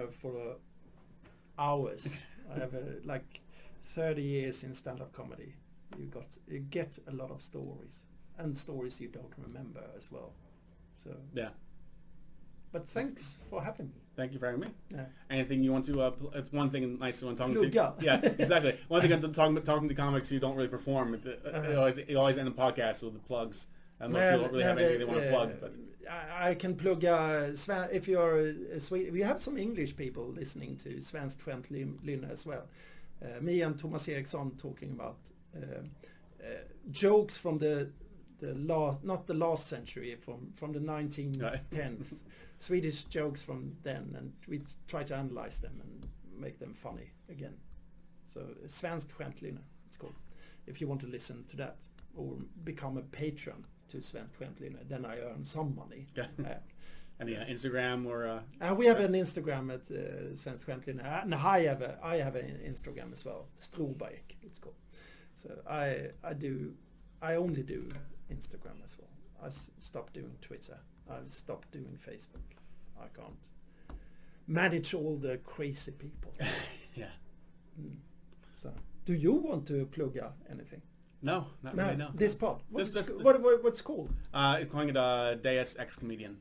S1: for hours. I have like 30 years in stand-up comedy. You get a lot of stories, and stories you don't remember as well. So
S2: yeah.
S1: But thanks for having me.
S2: Thank you for having me.
S1: Yeah.
S2: Anything you want to? It's one thing nice when talking
S1: to.
S2: Yeah, exactly. One thing talking to comics who don't really perform. You always end the podcast with the plugs. And most people don't really have anything they want to plug. But
S1: I can plug if you're a Swede. We have some English people listening to Svenskt Skämt Lynne as well. Me and Thomas Eriksson talking about jokes from the last, not the last century, from the 1910th. Swedish jokes from then, and we try to analyze them and make them funny again. So Svenskt Skämt Lynne, it's called. If you want to listen to that or become a patron to Svenskt Skämt Lynne, then I earn some money.
S2: Any Instagram or?
S1: We have an Instagram at Svenskt Skämt Lynne, and I have an Instagram as well. Ströbaek, it's called. So I only do Instagram as well. I stopped doing Twitter. I've stopped doing Facebook. I can't manage all the crazy people.
S2: Yeah.
S1: So, do you want to plug anything?
S2: No, not really. No.
S1: This pod. What's it called?
S2: I'm calling it Deus Ex-Comedian.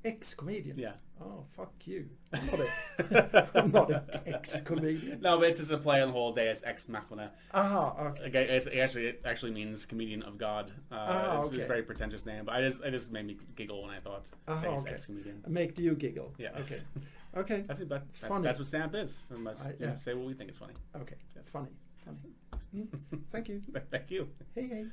S1: Ex-comedian.
S2: Yeah.
S1: Oh, fuck you. I'm not an ex-comedian.
S2: No, but it's just a play on the whole Deus Ex Machina.
S1: Okay.
S2: It actually means comedian of God. It's a very pretentious name, but it just made me giggle when I thought Deus Ex Comedian.
S1: Make you giggle.
S2: Yeah.
S1: Okay.
S2: That's it.
S1: Funny.
S2: That's what stand-up is. We must say what we think is funny.
S1: Okay.
S2: Yes.
S1: Funny. Thank you.
S2: Thank you.
S1: Hey.